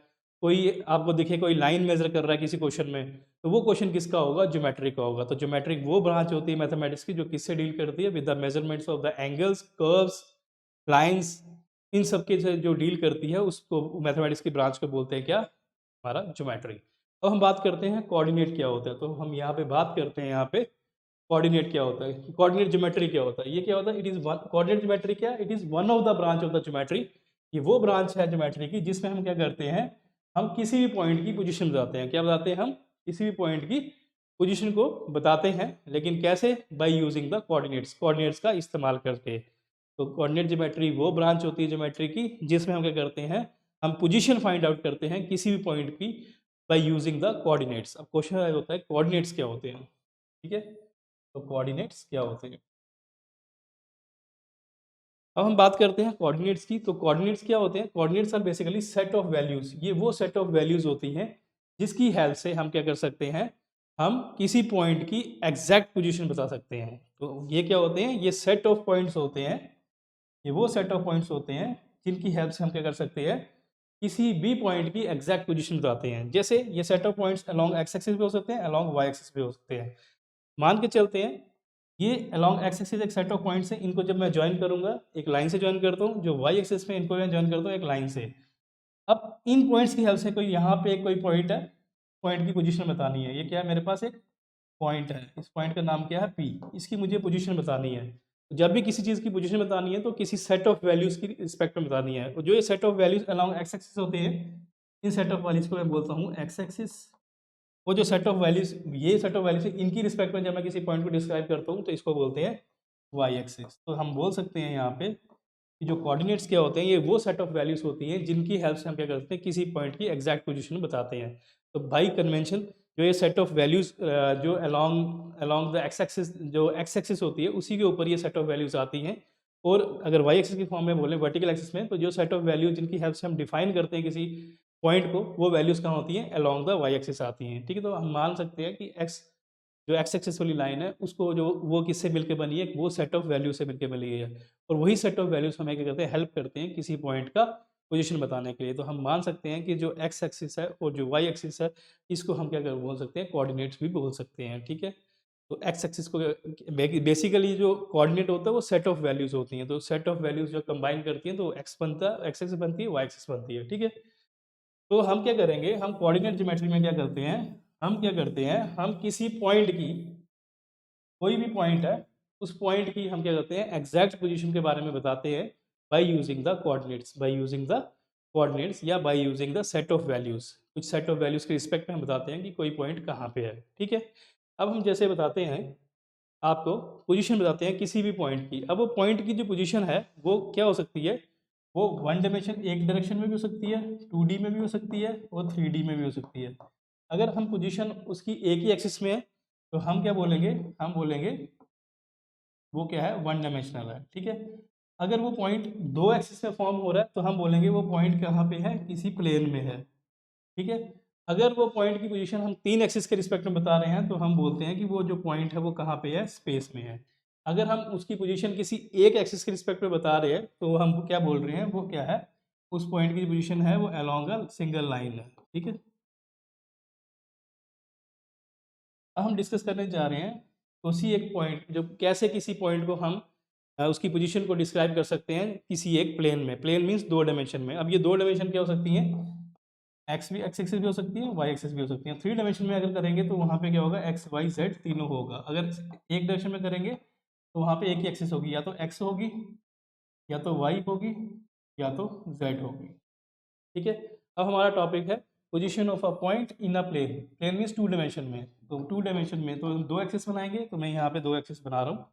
कोई आपको दिखे कोई लाइन मेजर कर रहा है किसी क्वेश्चन में, तो वो क्वेश्चन किसका होगा, ज्योमेट्री का होगा। तो ज्योमेट्रिक वो ब्रांच होती है मैथमेटिक्स की जो किससे डील करती है, with the measurements of the angles, curves, lines, इन सब के से जो डील करती है उसको मैथमेटिक्स की ब्रांच को बोलते हैं क्या, हमारा ज्योमेट्री। अब हम बात करते हैं कोऑर्डिनेट क्या होता है। तो हम यहाँ पे बात करते हैं, यहाँ पे कोऑर्डिनेट क्या होता है, कोऑर्डिनेट ज्योमेट्री क्या होता है, ये क्या होता है, it is one, coordinate geometry क्या, it is one of the branch of the geometry. ये वो ब्रांच है ज्योमेट्री की जिसमें हम क्या करते हैं, हम किसी भी पॉइंट की पोजीशन बताते हैं। क्या बताते हैं हम, किसी भी पॉइंट की पोजीशन को बताते हैं, लेकिन कैसे, by using the coordinates, coordinates का इस्तेमाल करके। तो कोऑर्डिनेट ज्योमेट्री वो ब्रांच होती है ज्योमेट्री की जिसमें हम क्या करते हैं, हम पोजीशन फाइंड आउट करते हैं किसी भी पॉइंट की बाय यूजिंग द कोऑर्डिनेट्स। अब क्वेश्चन होता है कोऑर्डिनेट्स क्या होते हैं। ठीक है, तो कोऑर्डिनेट्स क्या होते हैं, अब हम बात करते हैं कोऑर्डिनेट्स की। तो कोऑर्डिनेट्स क्या होते हैं, coordinates are basically set of values. ये वो सेट ऑफ वैल्यूज होती हैं जिसकी हेल्प से हम क्या कर सकते हैं, हम किसी पॉइंट की एग्जैक्ट पोजीशन बता सकते हैं। तो ये क्या होते हैं, ये सेट ऑफ पॉइंट्स होते हैं, ये वो सेट ऑफ पॉइंट्स होते हैं जिनकी हेल्प से हम क्या कर सकते हैं, किसी भी पॉइंट की एग्जैक्ट पोजीशन बताते हैं। जैसे ये set of points along x axis पे हो सकते हैं, अलोंग वाई एक्सिस पे हो सकते हैं। मान के चलते हैं ये अलोंग एक्स एक्सिस एक सेट ऑफ पॉइंट्स है, इनको जब मैं ज्वाइन करूंगा एक लाइन से ज्वाइन करता हूँ, जो वाई एक्सिस में इनको मैं ज्वाइन करता हूँ एक लाइन से। अब इन पॉइंट्स की हेल्प से, कोई यहाँ पे कोई पॉइंट है, पॉइंट की पोजीशन बतानी है। ये क्या है, मेरे पास एक पॉइंट है, इस पॉइंट का नाम क्या है, पी, इसकी मुझे पोजीशन बतानी है। जब भी किसी चीज़ की पोजीशन बतानी है तो किसी सेट ऑफ वैल्यूज़ की रिस्पेक्ट में बतानी है। और जो ये set of values along x axis होते हैं, इन सेट ऑफ वैल्यूज को मैं बोलता हूँ एक्स एक्सिस। वो जो सेट ऑफ वैल्यूज, ये सेट ऑफ वैल्यूज इनकी रिस्पेक्ट में जब मैं किसी पॉइंट को डिस्क्राइब करता हूँ तो इसको बोलते हैं वाई एक्सिस। तो हम बोल सकते हैं यहाँ पे कि जो कोऑर्डिनेट्स क्या होते हैं, ये वो सेट ऑफ वैल्यूज होती हैं जिनकी हेल्प से हम क्या करते हैं, किसी पॉइंट की एग्जैक्ट पोजीशन बताते हैं। तो बाई कन्वेंशन जो ये सेट ऑफ वैल्यूज़ जो अलोंग द एक्स एक्सिस, जो एक्स एक्सिस होती है उसी के ऊपर ये सेट ऑफ वैल्यूज़ आती हैं। और अगर वाई एक्सिस की फॉर्म में बोलें वर्टिकल एक्सिस में, तो जो सेट ऑफ वैल्यूज जिनकी हेल्प से हम डिफाइन करते हैं किसी पॉइंट को, वो वैल्यूज़ कहाँ होती हैं, अलोंग द वाई एक्सिस आती हैं। ठीक है, तो हम मान सकते हैं कि एक्स जो एक्स एक्सिस वाली लाइन है उसको जो वो किससे मिलकर बनी है, वो सेट ऑफ वैल्यू से मिलकर बनी है। और वही सेट ऑफ वैल्यूज हमें क्या करते हैं, हेल्प करते हैं किसी पॉइंट का पोजीशन बताने के लिए। तो हम मान सकते हैं कि जो एक्स एक्सिस है और जो वाई एक्सिस है, इसको हम क्या कर बोल सकते हैं, कोऑर्डिनेट्स भी बोल सकते हैं। ठीक है, तो एक्स एक्सिस को बेसिकली जो कोऑर्डिनेट होता है वो सेट ऑफ वैल्यूज होती हैं। तो सेट ऑफ वैल्यूज जो कंबाइन करती हैं तो एक्स बनता है, एक्स एक्सिस बनती है, वाई एक्सिस बनती है। ठीक है, तो हम क्या करेंगे, हम कोऑर्डिनेट ज्योमेट्री में क्या करते हैं, हम किसी पॉइंट की, कोई भी पॉइंट है, उस पॉइंट की हम क्या करते हैं, एग्जैक्ट पोजीशन के बारे में बताते हैं बाय यूजिंग द कोऑर्डिनेट्स या by using the set of values. कुछ सेट ऑफ वैल्यूज के रिस्पेक्ट में हम बताते हैं कि कोई पॉइंट कहाँ पे है। ठीक है, अब हम जैसे बताते हैं आपको, पोजीशन बताते हैं किसी भी पॉइंट की। अब वो पॉइंट की जो पोजीशन है वो क्या हो सकती है, वो वन डायमेंशन, एक डायरेक्शन में भी हो सकती है, 2D में भी हो सकती है और 3D में भी हो सकती है। अगर हम पोजीशन उसकी एक ही एक्सिस में है तो हम क्या बोलेंगे, हम बोलेंगे वो क्या है, वन डायमेंशनल है। ठीक है, अगर वो पॉइंट दो एक्सिस में फॉर्म हो रहा है तो हम बोलेंगे वो पॉइंट कहाँ पे है, किसी प्लेन में है। ठीक है, अगर वो पॉइंट की पोजीशन हम तीन एक्सिस के रिस्पेक्ट में बता रहे हैं तो हम बोलते हैं कि वो जो पॉइंट है वो कहाँ पे है, स्पेस में है। अगर हम उसकी पोजीशन किसी एक एक्सिस के रिस्पेक्ट में बता रहे हैं तो हम क्या बोल रहे हैं, वो क्या है, उस पॉइंट की जो पोजीशन है वो अलोंग अ सिंगल लाइन है। ठीक है, अब हम डिस्कस करने जा रहे हैं उसी एक पॉइंट, जो कैसे किसी पॉइंट को हम उसकी पोजीशन को डिस्क्राइब कर सकते हैं किसी एक प्लेन में। प्लेन मीन्स दो डायमेंशन में। अब ये दो डायमेंशन क्या हो सकती हैं, एक्स एक्सिस भी हो सकती है, वाई एक्सिस भी हो सकती है। थ्री डायमेंशन में अगर करेंगे तो वहाँ पे क्या होगा, एक्स वाई जेड तीनों होगा। अगर एक डायरेक्शन में करेंगे तो वहाँ पे एक ही एक्सिस होगी, या तो एक्स होगी, या तो वाई होगी, या तो जेड होगी। ठीक है, अब हमारा टॉपिक है position of a point in a plane. Plane means two dimension में, तो टू डायमेंशन में तो दो एक्सिस बनाएंगे, तो मैं यहाँ पे दो एक्सिस बना रहा हूँ।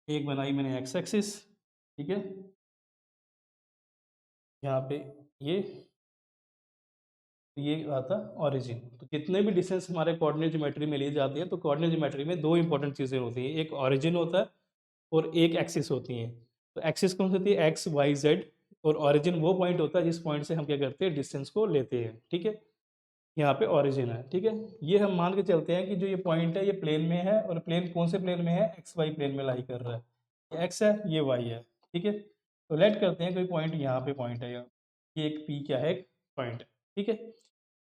एक बनाई मैंने एक्स एक्सिस, ठीक है, यहाँ पे ये ये आता ओरिजिन। तो कितने भी डिस्टेंस हमारे कोऑर्डिनेट ज्योमेट्री में लिए जाते हैं तो कोऑर्डिनेट ज्योमेट्री में दो इंपॉर्टेंट चीज़ें होती हैं, एक ओरिजिन होता है और एक एक्सिस होती हैं। तो एक्सिस कौन सी होती है, एक्स वाई जेड, और ओरिजिन वो पॉइंट होता है जिस पॉइंट से हम क्या करते हैं, डिस्टेंस को लेते हैं। ठीक है, यहाँ पे ओरिजिन है। ठीक है, ये हम मान के चलते हैं कि जो ये पॉइंट है ये प्लेन में है, और प्लेन कौन से प्लेन में है, एक्स वाई प्लेन में लाई कर रहा है। ये एक्स है, ये वाई है। ठीक है, तो लेट करते हैं कोई पॉइंट यहाँ पे पॉइंट है, यहाँ ये एक पी क्या है, एक पॉइंट है। ठीक है,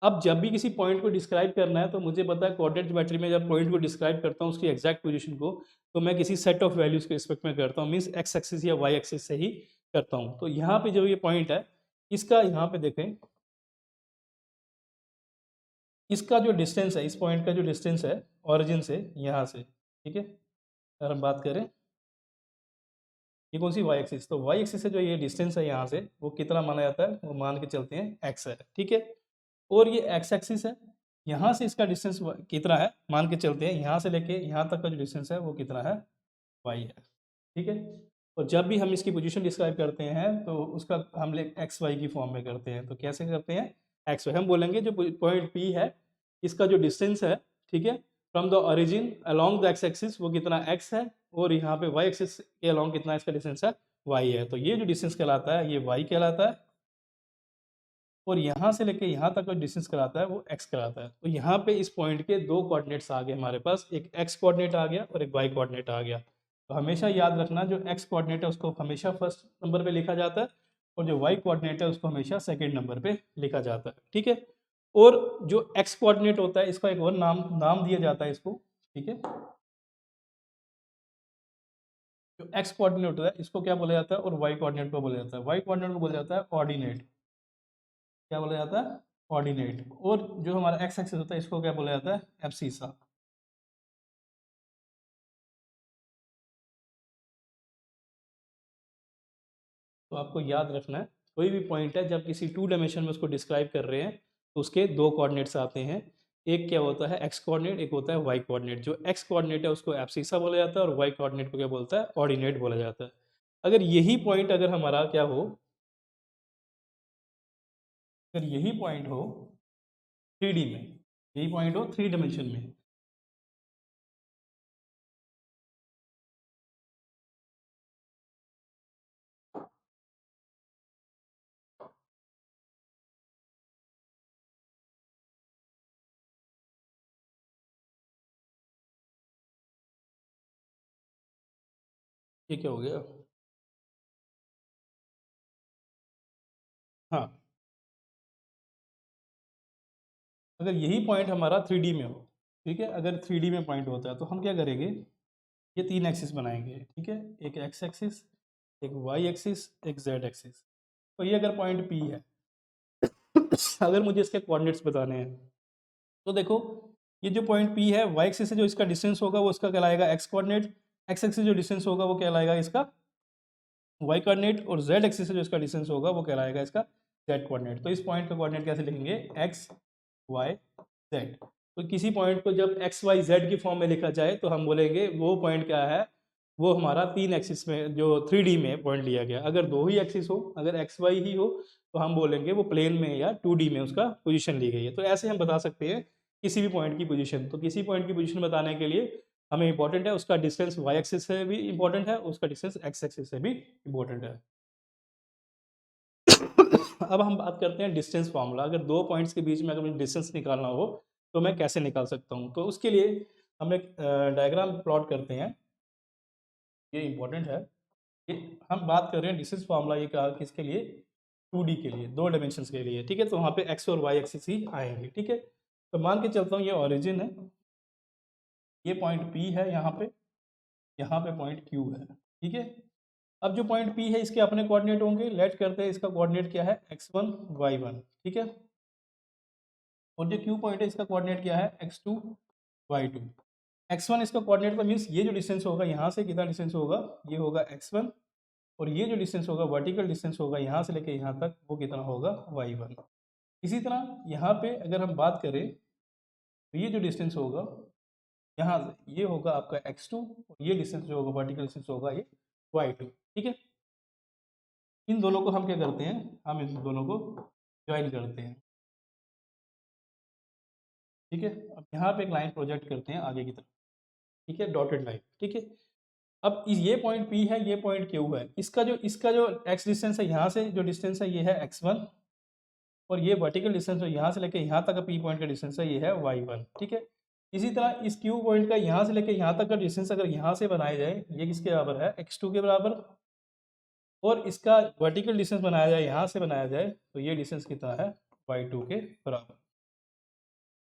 अब जब भी किसी पॉइंट को डिस्क्राइब करना है तो मुझे पता है कोऑर्डिनेट ज्योमेट्री में जब पॉइंट को डिस्क्राइब करता हूँ उसकी एग्जैक्ट पोजीशन को, तो मैं किसी सेट ऑफ वैल्यूज के रिस्पेक्ट में करता हूँ, मीन्स एक्स एक्सिस या वाई एक्सिस से ही करता हूँ। तो यहाँ पे जो ये पॉइंट है, इसका यहाँ पे देखें, इसका जो डिस्टेंस है, इस पॉइंट का जो डिस्टेंस है ओरिजिन से यहाँ से, ठीक है, अगर हम बात करें ये कौन सी वाई एक्सिस, तो वाई एक्सिस से जो ये डिस्टेंस है यहाँ से वो कितना माना जाता है, वो मान के चलते हैं एक्स है। ठीक है, और ये एक्स एक्सिस है, यहाँ से इसका डिस्टेंस कितना है मान के चलते हैं, यहाँ से लेके यहाँ तक का जो डिस्टेंस है वो कितना है, वाई है। ठीक है, और जब भी हम इसकी पोजीशन डिस्क्राइब करते हैं तो उसका हम ले एक्स वाई की फॉर्म में करते हैं। तो कैसे करते हैं, एक्स वाई हम बोलेंगे जो पॉइंट पी है इसका जो डिस्टेंस है, ठीक है, from the origin along the x axis वो कितना एक्स है, और यहाँ पे वाई एक्सिस के अलोंग कितना इसका डिस्टेंस है, वाई है। तो ये जो डिस्टेंस कहलाता है ये वाई कहलाता है, और यहाँ से लेके यहाँ तक जो डिस्टेंस कराता है वो एक्स कराता है। तो यहाँ पे इस पॉइंट के दो कोऑर्डिनेट्स आ गए हमारे पास, एक एक्स कोऑर्डिनेट आ गया और एक वाई कोऑर्डिनेट आ गया। तो हमेशा याद रखना जो एक्स कोऑर्डिनेट है उसको हमेशा फर्स्ट नंबर पे लिखा जाता है, और जो वाई कोऑर्डिनेट है उसको हमेशा सेकेंड नंबर पे लिखा जाता है। ठीक है, और जो एक्स कोऑर्डिनेट होता है इसका एक और नाम नाम दिया जाता है इसको। ठीक है, जो एक्स कोऑर्डिनेट होता है इसको क्या बोला जाता है, और वाई कोऑर्डिनेट को बोला जाता है, वाई कोऑर्डिनेट को बोला जाता है ऑर्डिनेट। क्या बोला जाता है, ऑर्डिनेट। और जो हमारा एक्स एक्सिस होता है इसको क्या बोला जाता है, एब्सिसा। तो आपको याद रखना है कोई भी पॉइंट है जब किसी टू डायमेंशन में उसको डिस्क्राइब कर रहे हैं तो उसके दो कोऑर्डिनेट्स आते हैं, एक क्या होता है एक्स कोऑर्डिनेट, एक होता है वाई कोऑर्डिनेट। जो एक्स कोऑर्डिनेट है उसको एब्सिसा बोला जाता है और वाई कोऑर्डिनेट को क्या बोलता है, ऑर्डिनेट बोला जाता है। अगर यही पॉइंट अगर हमारा क्या हो, अगर यही पॉइंट हो 3D में, यही पॉइंट हो 3 डायमेंशन में। ये क्या हो गया? हाँ, अगर यही पॉइंट हमारा 3D में हो, ठीक है, अगर 3D में पॉइंट होता है तो हम क्या करेंगे, ये 3 एक्सिस बनाएंगे, ठीक है, एक एक्स एक्सिस, एक वाई एक्सिस, एक जेड एक्सिस। तो ये अगर पॉइंट P है, अगर मुझे इसके कोऑर्डिनेट्स बताने हैं, तो देखो ये जो पॉइंट P है, वाई एक्सिस से जो इसका डिस्टेंस होगा वो इसका कहलाएगा एक्स कोऑर्डिनेट, एक्स एक्सिस जो डिस्टेंस होगा वो कहलाएगा इसका वाई कोऑर्डिनेट, और जेड एक्सिस से जो इसका डिस्टेंस होगा वो कहलाएगा इसका जेड कोऑर्डिनेट। तो इस पॉइंट का कोऑर्डिनेट कैसे लिखेंगे, एक्स वाई जेड। तो किसी पॉइंट को जब एक्स वाई जेड की फॉर्म में लिखा जाए तो हम बोलेंगे वो पॉइंट क्या है, वो हमारा 3 एक्सिस में जो 3D में पॉइंट लिया गया। अगर 2 ही एक्सिस हो, अगर एक्स वाई ही हो, तो हम बोलेंगे वो प्लेन में या 2D में उसका पोजीशन ली गई है। तो ऐसे हम बता सकते हैं किसी भी पॉइंट की पोजीशन। तो किसी पॉइंट की पोजीशन बताने के लिए हमें इंपॉर्टेंट है उसका डिस्टेंस वाई एक्सिस से भी इंपॉर्टेंट है, उसका डिस्टेंस एक्स एक्सिस से भी इंपॉर्टेंट है। अब हम बात करते हैं डिस्टेंस फार्मूला। अगर दो पॉइंट्स के बीच में अगर मुझे डिस्टेंस निकालना हो तो मैं कैसे निकाल सकता हूँ, तो उसके लिए हम एक डायग्राम प्लॉट करते हैं, ये इंपॉर्टेंट है। ये हम बात कर रहे हैं डिस्टेंस फार्मूला, ये कहा किसके लिए, 2D के लिए, 2 डायमेंशंस के लिए, ठीक है। तो वहाँ पे एक्स और वाई एक्सिस ही आएंगे, ठीक है। तो मान के चलता हूँ ये ओरिजिन है, ये पॉइंट P है यहाँ पे पॉइंट Q है, ठीक है। अब जो पॉइंट P है इसके अपने कोऑर्डिनेट होंगे, लेट करते हैं इसका कोऑर्डिनेट क्या है, x1 y1, ठीक है। और जो Q पॉइंट है इसका कोऑर्डिनेट क्या है, x2 y2। x1 इसका कोऑर्डिनेट का मीन्स ये जो डिस्टेंस होगा यहाँ से कितना डिस्टेंस होगा, ये होगा x1, और ये जो डिस्टेंस होगा वर्टिकल डिस्टेंस होगा यहाँ से लेके यहाँ तक, वो कितना होगा y1। इसी तरह यहाँ पे अगर हम बात करें तो ये जो डिस्टेंस होगा यहाँ से, ये होगा आपका x2, और ये डिस्टेंस जो होगा वर्टिकल डिस्टेंस होगा ये y2, ठीक है। इन दोनों को हम क्या करते हैं, हम इन दोनों को ज्वाइन करते हैं, ठीक है। अब यहाँ पे एक लाइन प्रोजेक्ट करते हैं आगे की तरफ, ठीक है, डॉटेड लाइन, ठीक है। अब ये पॉइंट P है, ये पॉइंट Q है, इसका जो x डिस्टेंस है यहाँ से जो डिस्टेंस है ये है x1, और ये वर्टिकल डिस्टेंस है यहाँ से लेके यहाँ तक का P पॉइंट का डिस्टेंस है ये है y1, ठीक है। इसी तरह इस Q पॉइंट का यहाँ से लेके यहाँ तक का डिस्टेंस अगर यहाँ से बनाया जाए, ये किसके बराबर है, x2 के बराबर, और इसका वर्टिकल डिस्टेंस बनाया जाए यहाँ से बनाया जाए तो ये डिस्टेंस कितना है, y2 के बराबर,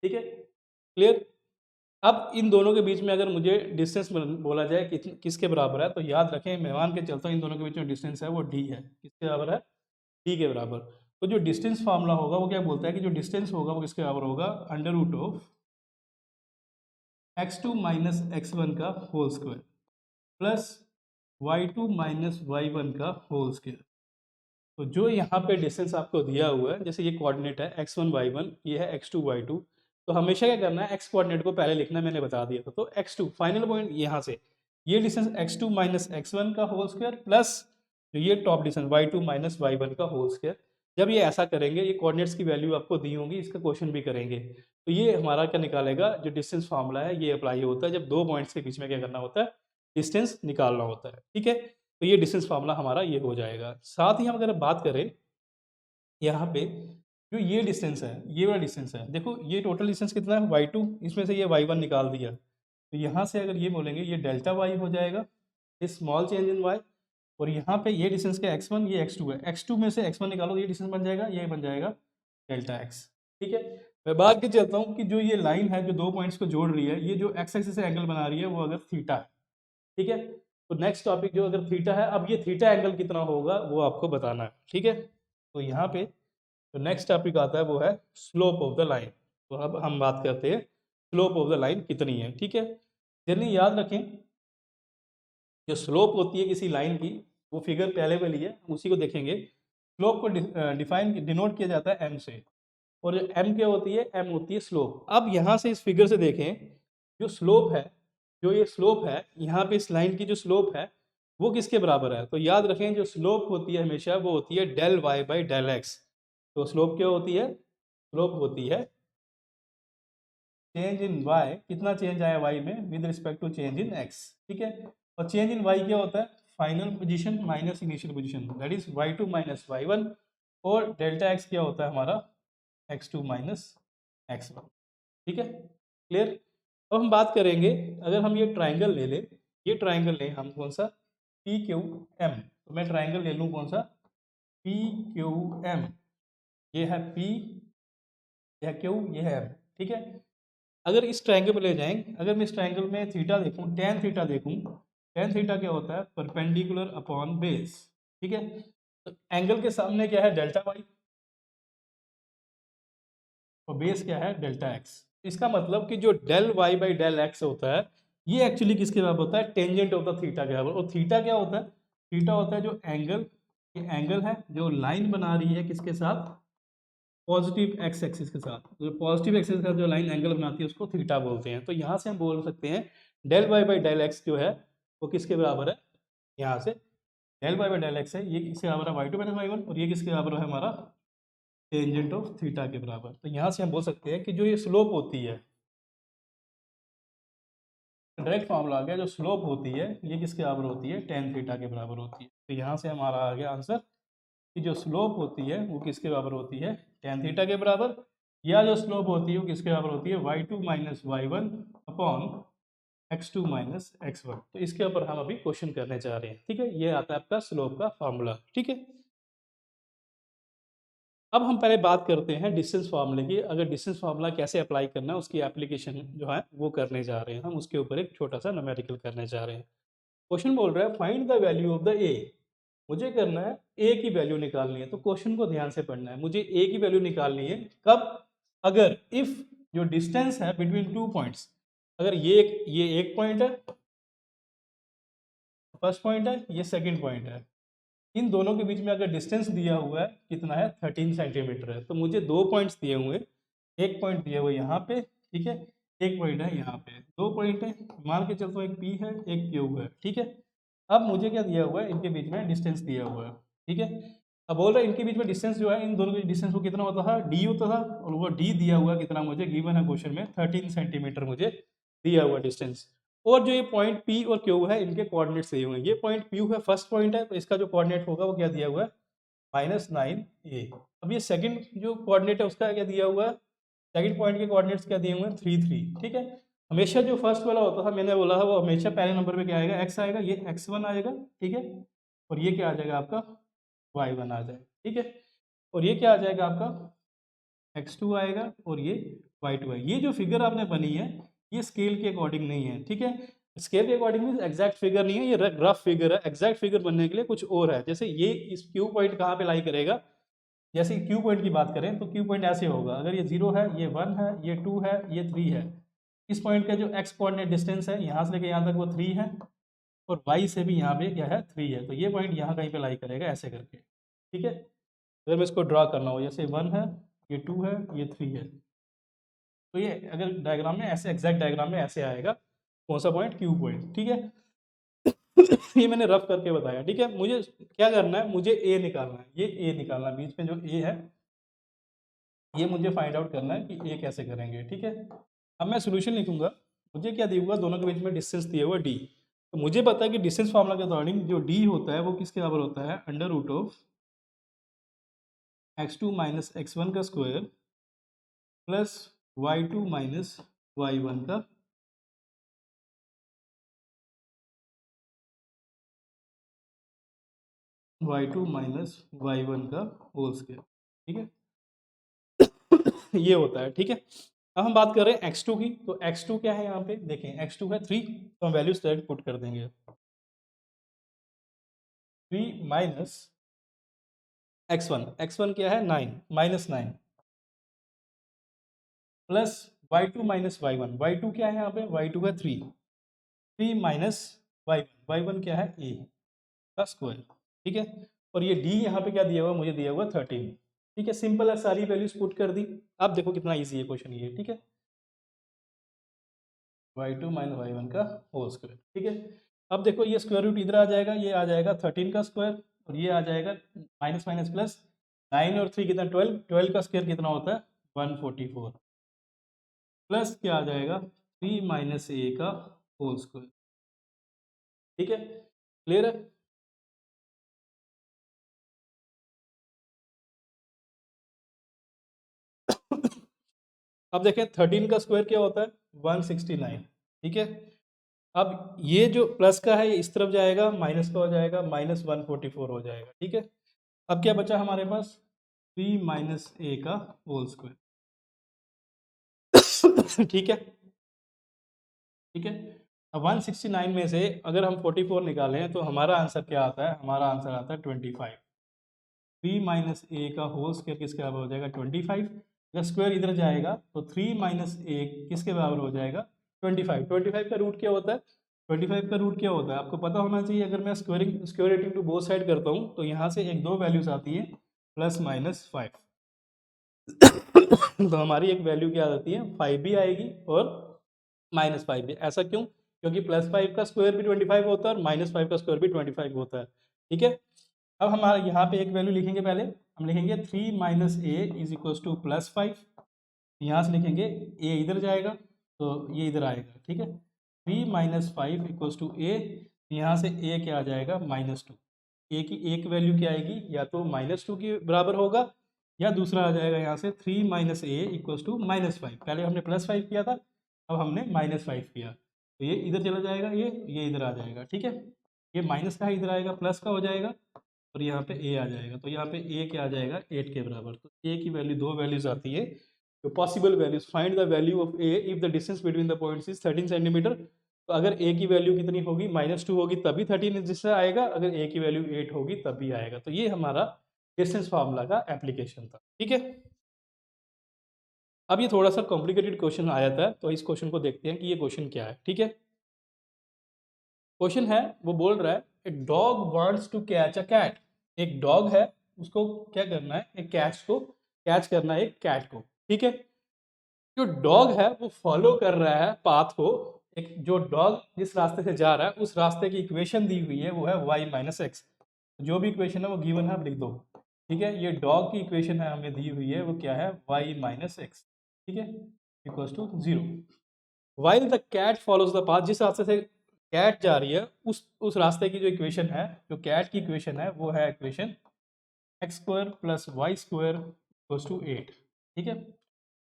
ठीक है, क्लियर। अब इन दोनों के बीच में अगर मुझे डिस्टेंस बोला जाए कि किसके बराबर है, तो याद रखें, मैं मान के चलता हूँ इन दोनों के बीच में डिस्टेंस है वो d है, किसके बराबर है, d के बराबर। तो जो डिस्टेंस फार्मूला होगा वो क्या बोलता है कि जो डिस्टेंस होगा वो किसके बराबर होगा, under root of x2 minus x1 का whole square plus y2 minus y1 का होल स्क्वायर। तो जो यहाँ पे डिस्टेंस आपको दिया हुआ है, जैसे ये कोऑर्डिनेट है x1 y1, ये है x2 y2, तो हमेशा क्या करना है, x कोऑर्डिनेट को पहले लिखना है, मैंने बता दिया था। तो x2 फाइनल पॉइंट यहाँ से, ये डिस्टेंस x2 माइनस x1 का होल स्क्वायर प्लस जो ये top distance y2 minus y1 का होल स्क्वायर। जब ये ऐसा करेंगे, ये कोऑर्डिनेट्स की वैल्यू आपको दी होंगी, इसका क्वेश्चन भी करेंगे, तो ये हमारा क्या निकालेगा, जो डिस्टेंस फार्मूला है ये अप्लाई होता है जब दो पॉइंट्स के बीच में क्या करना होता है, डिस्टेंस निकालना होता है, ठीक है। तो ये डिस्टेंस फार्मूला हमारा ये हो जाएगा। साथ ही हम अगर बात करें यहाँ पे, जो ये डिस्टेंस है, ये वाला डिस्टेंस है, देखो ये टोटल डिस्टेंस कितना है y2, इसमें से ये y1 निकाल दिया, तो यहाँ से अगर ये बोलेंगे ये डेल्टा y हो जाएगा, ये स्मॉल चेंज इन y, और यहाँ पे ये डिस्टेंस क्या x1 ये x2 है, x2 में से x1 निकालो, ये डिस्टेंस बन जाएगा, ये बन जाएगा डेल्टा x, ठीक है। मैं बात के चलता हूँ कि जो ये लाइन है जो दो पॉइंट्स को जोड़ रही है, ये जो x एक्सिस से एंगल बना रही है वो अगर थीटा है, ठीक है। तो नेक्स्ट टॉपिक जो अगर थीटा है, अब ये थीटा एंगल कितना होगा वो आपको बताना है, ठीक है। तो यहाँ पे तो नेक्स्ट टॉपिक आता है वो है स्लोप ऑफ द लाइन। तो अब हम बात करते हैं स्लोप ऑफ द लाइन कितनी है, ठीक है। जल्दी याद रखें, जो स्लोप होती है किसी लाइन की, वो फिगर पहले वाली है, उसी को देखेंगे। स्लोप को डिफाइन डिनोट किया जाता है एम से, और जो एम क्या होती है, एम होती है स्लोप। अब यहाँ से इस फिगर से देखें, जो स्लोप है, जो ये स्लोप है यहाँ पे इस लाइन की जो स्लोप है वो किसके बराबर है, तो याद रखें जो स्लोप होती है हमेशा वो होती है del y by del x. तो स्लोप क्या होती है, स्लोप होती है चेंज इन वाई, कितना चेंज आया वाई में with respect to change in x, ठीक है। और चेंज इन वाई क्या होता है, final position minus initial position, that is y two minus y one. और डेल्टा एक्स क्या होता है हमारा, x two minus x one, ठीक है, क्लियर। अब हम बात करेंगे, अगर हम ये ट्राइंगल ले लें, ये ट्राइंगल लें हम कौन सा, पी क्यू एम, तो मैं ट्राइंगल ले लूँ कौन सा, पी क्यू एम, ये है पी, यह क्यू, ये है एम, ठीक है। अगर इस ट्रायंगल पे ले जाएंगे, अगर मैं इस ट्रायंगल में थीटा देखूं, टेन थीटा देखूं, टेन थीटा क्या होता है, परपेंडिकुलर अपॉन बेस, ठीक है। तो एंगल के सामने क्या है, डेल्टा वाई, और बेस क्या है, डेल्टा एक्स। इसका मतलब कि जो del y by del x होता है, ये एक्चुअली किसके बराबर होता है, टेंजेंट ऑफ द थीटा के बराबर। और थीटा क्या होता है, थीटा होता है जो एंगल, ये एंगल है जो लाइन बना रही है किसके साथ, पॉजिटिव एक्स एक्सिस के साथ। जो पॉजिटिव एक्सिस के साथ जो लाइन एंगल बनाती है उसको थीटा बोलते हैं। तो यहाँ से हम बोल सकते हैं del y by del x जो है वो किसके बराबर है, यहाँ से del y by del x है, ये किसके बराबर है, y two minus y one, और ये किसके बराबर है हमारा, टेंजेंट ऑफ थीटा के बराबर। तो यहाँ से हम बोल सकते हैं कि जो ये स्लोप होती है, डायरेक्ट फॉर्मूला आ गया, जो स्लोप होती है ये किसके बराबर होती है, टेन थीटा के बराबर होती है। तो यहाँ से हमारा आ गया आंसर कि जो स्लोप होती है वो किसके बराबर होती है, टेन थीटा के बराबर, या जो स्लोप होती है वो किसके बराबर होती है, y two minus y one upon x two minus x one. तो इसके ऊपर हम अभी क्वेश्चन करने जा रहे हैं, ठीक है। ये आता है आपका स्लोप का फॉर्मूला, ठीक है। अब हम पहले बात करते हैं डिस्टेंस फार्मूले की। अगर डिस्टेंस फार्मूला कैसे अप्लाई करना है उसकी एप्लीकेशन जो है वो करने जा रहे हैं हम, उसके ऊपर एक छोटा सा न्यूमेरिकल करने जा रहे हैं। क्वेश्चन बोल रहा है find the value of the ए, मुझे करना है ए की वैल्यू निकालनी है। तो क्वेश्चन को ध्यान से पढ़ना है, मुझे ए की वैल्यू निकालनी है कब, अगर इफ जो डिस्टेंस है बिटवीन टू पॉइंट्स, अगर ये एक पॉइंट है, फर्स्ट पॉइंट है, ये सेकंड पॉइंट है, इन दोनों के बीच में अगर डिस्टेंस दिया हुआ है कितना है, 13 सेंटीमीटर है। तो मुझे दो पॉइंट्स दिए हुए, एक पॉइंट दिया हुआ यहाँ पे, ठीक है, एक पॉइंट है यहाँ पे, दो पॉइंट है, मान के चलता हूँ एक पी है एक क्यू है, ठीक है। अब मुझे क्या दिया हुआ है, इनके बीच में डिस्टेंस दिया हुआ है, ठीक है। अब बोल रहे हैं इनके बीच में डिस्टेंस जो है, इन दोनों के डिस्टेंस को कितना होता था, डी होता था, और वो डी दिया हुआ कितना मुझे गिवन है क्वेश्चन में, 13 सेंटीमीटर मुझे दिया हुआ डिस्टेंस। और जो ये पॉइंट पी और क्यू है इनके कोऑर्डिनेट्स दिए हुए हैं। ये पॉइंट क्यू है, फर्स्ट पॉइंट है, तो इसका जो कोऑर्डिनेट होगा वो क्या दिया हुआ है, -9a। अब ये सेकंड जो कोऑर्डिनेट है उसका क्या दिया हुआ है, सेकंड पॉइंट के कोऑर्डिनेट्स क्या दिए हुए हैं, 3 3, ठीक है। हमेशा जो फर्स्ट वाला होता था, मैंने बोला था, वो हमेशा पहले नंबर पे क्या आएगा, एक्स आएगा, ये x1 आएगा, ठीक है। और ये क्या आ जाएगा आपका, y1 आ जाएगा, ठीक है। और ये क्या आ जाएगा आपका, x2 आएगा, और ये y2 है। ये जो फिगर आपने बनी है ये स्केल के अकॉर्डिंग नहीं है, ठीक है। स्केल के अकॉर्डिंग मीन एग्जैक्ट फिगर नहीं है, ये रफ फिगर है। एग्जैक्ट फिगर बनने के लिए कुछ और है। जैसे ये इस क्यू पॉइंट कहाँ पे लाई करेगा, जैसे क्यू पॉइंट की बात करें तो क्यू पॉइंट ऐसे होगा, अगर ये 0 है, ये 1 है, ये 2 है, ये 3 है, इस पॉइंट का जो एक्स कोऑर्डिनेट डिस्टेंस है यहाँ से लेकर यहाँ तक वो 3 है, और वाई से भी यहाँ पे क्या है, 3 है। तो ये पॉइंट यहाँ कहीं पे लाई करेगा ऐसे करके, ठीक है। अगर मैं इसको ड्रा करना हो, जैसे 1 है, ये 2 है, ये 3 है, तो ये अगर डायग्राम में ऐसे, एग्जैक्ट डायग्राम में ऐसे आएगा, कौन सा पॉइंट, क्यू पॉइंट, ठीक है। ये मैंने रफ करके बताया, ठीक है। मुझे क्या करना है, मुझे ए निकालना है, ये ए निकालना है, बीच में जो ए है ये मुझे फाइंड आउट करना है कि ये कैसे करेंगे, ठीक है। अब मैं सोल्यूशन लिखूंगा, मुझे क्या दिया हुआ, दोनों के बीच में डिस्टेंस दिया हुआ डी। तो मुझे पता है कि डिस्टेंस फार्मूला के अकॉर्डिंग जो डी होता है वो किसके बराबर होता है, under root of x2 minus x1 का square plus y2 minus y1 का y2 माइनस y1 का होल स्क्वायर, ठीक है। ये होता है, ठीक है। अब हम बात कर रहे हैं x2 की, तो x2 क्या है यहाँ पे देखें, x2 है 3, तो हम वैल्यूज डायरेक्ट पुट कर देंगे, 3 माइनस x1 क्या है 9, -9 प्लस y2 माइनस y1 क्या है यहाँ पे, y2 है 3 माइनस y1 क्या है a का स्क्वायर, ठीक है। और ये d यहाँ पे क्या दिया हुआ, मुझे दिया हुआ 13, ठीक है। सिंपल है, सारी वैल्यूज पुट कर दी। अब देखो कितना इजी है क्वेश्चन ये, ठीक है। y2 माइनस y1 का होल स्क्वायर, ठीक है। अब देखो ये स्क्वायर रूट इधर आ जाएगा, ये आ जाएगा 13 का स्क्वायर, और ये आ जाएगा माइनस माइनस प्लस, 9 और 3 कितना 12, 12 का स्क्वायर कितना होता है 144, प्लस क्या आ जाएगा 3 माइनस ए का होल स्क्वायर। ठीक है, क्लियर है। अब देखें 13 का स्क्वायर क्या होता है 169। ठीक है, अब ये जो प्लस का है ये इस तरफ जाएगा, माइनस का हो जाएगा, माइनस 144 हो जाएगा। ठीक है, अब क्या बचा हमारे पास 3 माइनस ए का होल स्क्वायर। ठीक है, ठीक है। अब 169 में से अगर हम 44 निकालें तो हमारा आंसर क्या आता है, हमारा आंसर आता है 25। 3 माइनस ए का होल स्क्वायर किसके बराबर हो जाएगा 25। अगर स्क्वायर इधर जाएगा तो 3 माइनस ए किसके बराबर हो जाएगा 25। 25 का रूट क्या होता है, 25 का रूट क्या होता है आपको पता होना चाहिए। अगर मैं स्क्वायरिंग टू बोथ साइड करता हूँ तो यहाँ से एक दो वैल्यूज आती है प्लस माइनस 5। तो हमारी एक वैल्यू क्या आती है 5 भी आएगी और माइनस 5 भी। ऐसा क्यों, क्योंकि प्लस 5 का स्क्वायर भी 25 होता है और माइनस 5 का स्क्वायर भी 25 होता है। ठीक है, अब हमारा यहाँ पे एक वैल्यू लिखेंगे, पहले हम लिखेंगे 3 minus A is equal two plus 5। यहाँ से लिखेंगे ए इधर जाएगा तो ये इधर आएगा। ठीक है, 3 माइनस 5 इक्वल्स टू ए, यहाँ से ए क्या आ जाएगा -2। ए की एक वैल्यू क्या आएगी, या तो -2 के बराबर होगा या दूसरा आ जाएगा यहाँ से 3 माइनस ए इक्वल्स टू -5। पहले हमने +5 किया था, अब हमने -5 किया, तो ये इधर चला जाएगा, ये इधर आ जाएगा। ठीक है, ये माइनस का इधर आएगा, प्लस का हो जाएगा और यहाँ पे ए आ जाएगा, तो यहाँ पे ए क्या आ जाएगा 8 के बराबर। तो ए की वैल्यू, दो वैल्यूज आती है, तो possible values find the value of A if the distance between the points is 13 centimetre. तो अगर ए की वैल्यू कितनी होगी -2 होगी तभी 13 डिस्टेंस आएगा, अगर ए की वैल्यू 8 होगी तब भी आएगा। तो ये हमारा डिस्टेंस फार्मूला का एप्लीकेशन था। ठीक है, अब ये थोड़ा सा कॉम्प्लिकेटेड क्वेश्चन आया था, तो इस क्वेश्चन को देखते हैं कि ये क्वेश्चन क्या है। ठीक है, क्वेश्चन है, वो बोल रहा है a dog wants to catch a cat. एक डॉग है, उसको क्या करना है, एक कैच को कैच करना है एक कैट को। ठीक है, जो डॉग है वो फॉलो कर रहा है पाथ को। एक जो डॉग जिस रास्ते से जा रहा है उस रास्ते की इक्वेशन दी हुई है वो है y-x। जो भी इक्वेशन है वो गिवन है, आप लिख दो। ठीक है, ये डॉग की इक्वेशन है हमें दी हुई है, वो क्या है y-x। ठीक है, equals to 0। While the cat follows the path, जिस रास्ते से कैट जा रही है उस रास्ते की जो इक्वेशन है, जो कैट की इक्वेशन है वो है equation x² plus y² equals to 8। ठीक है,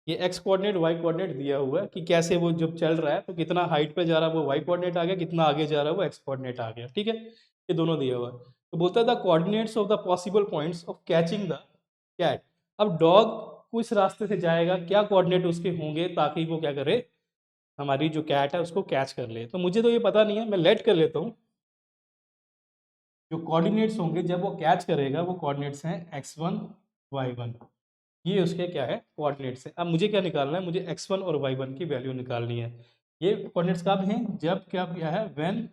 ये x कोऑर्डिनेट y कोऑर्डिनेट दिया हुआ है कि कैसे वो जब चल रहा है तो कितना हाइट पे जा रहा है वो y कोऑर्डिनेट आ गया, कितना आगे जा रहा है वो x कोऑर्डिनेट आ गया। ठीक है, ये दोनों दिया हुआ है। तो बोलता है the coordinates of the possible points of catching the cat. अब डॉग कुछ रास्ते से जाएगा, क्या कोऑर्डिनेट उसके होंगे ताकि वो क्या करे, हमारी जो कैट है उसको कैच कर ले। तो मुझे तो ये पता नहीं है, मैं लेट कर लेता हूँ। जो कोऑर्डिनेट्स होंगे जब वो कैच करेगा वो कोऑर्डिनेट्स हैं x1 y1। ये उसके क्या है कोऑर्डिनेट्स है। अब मुझे क्या निकालना है, मुझे x1 और y1 की वैल्यू निकालनी है। ये कोऑर्डिनेट्स कब हैं, जब क्या है व्हेन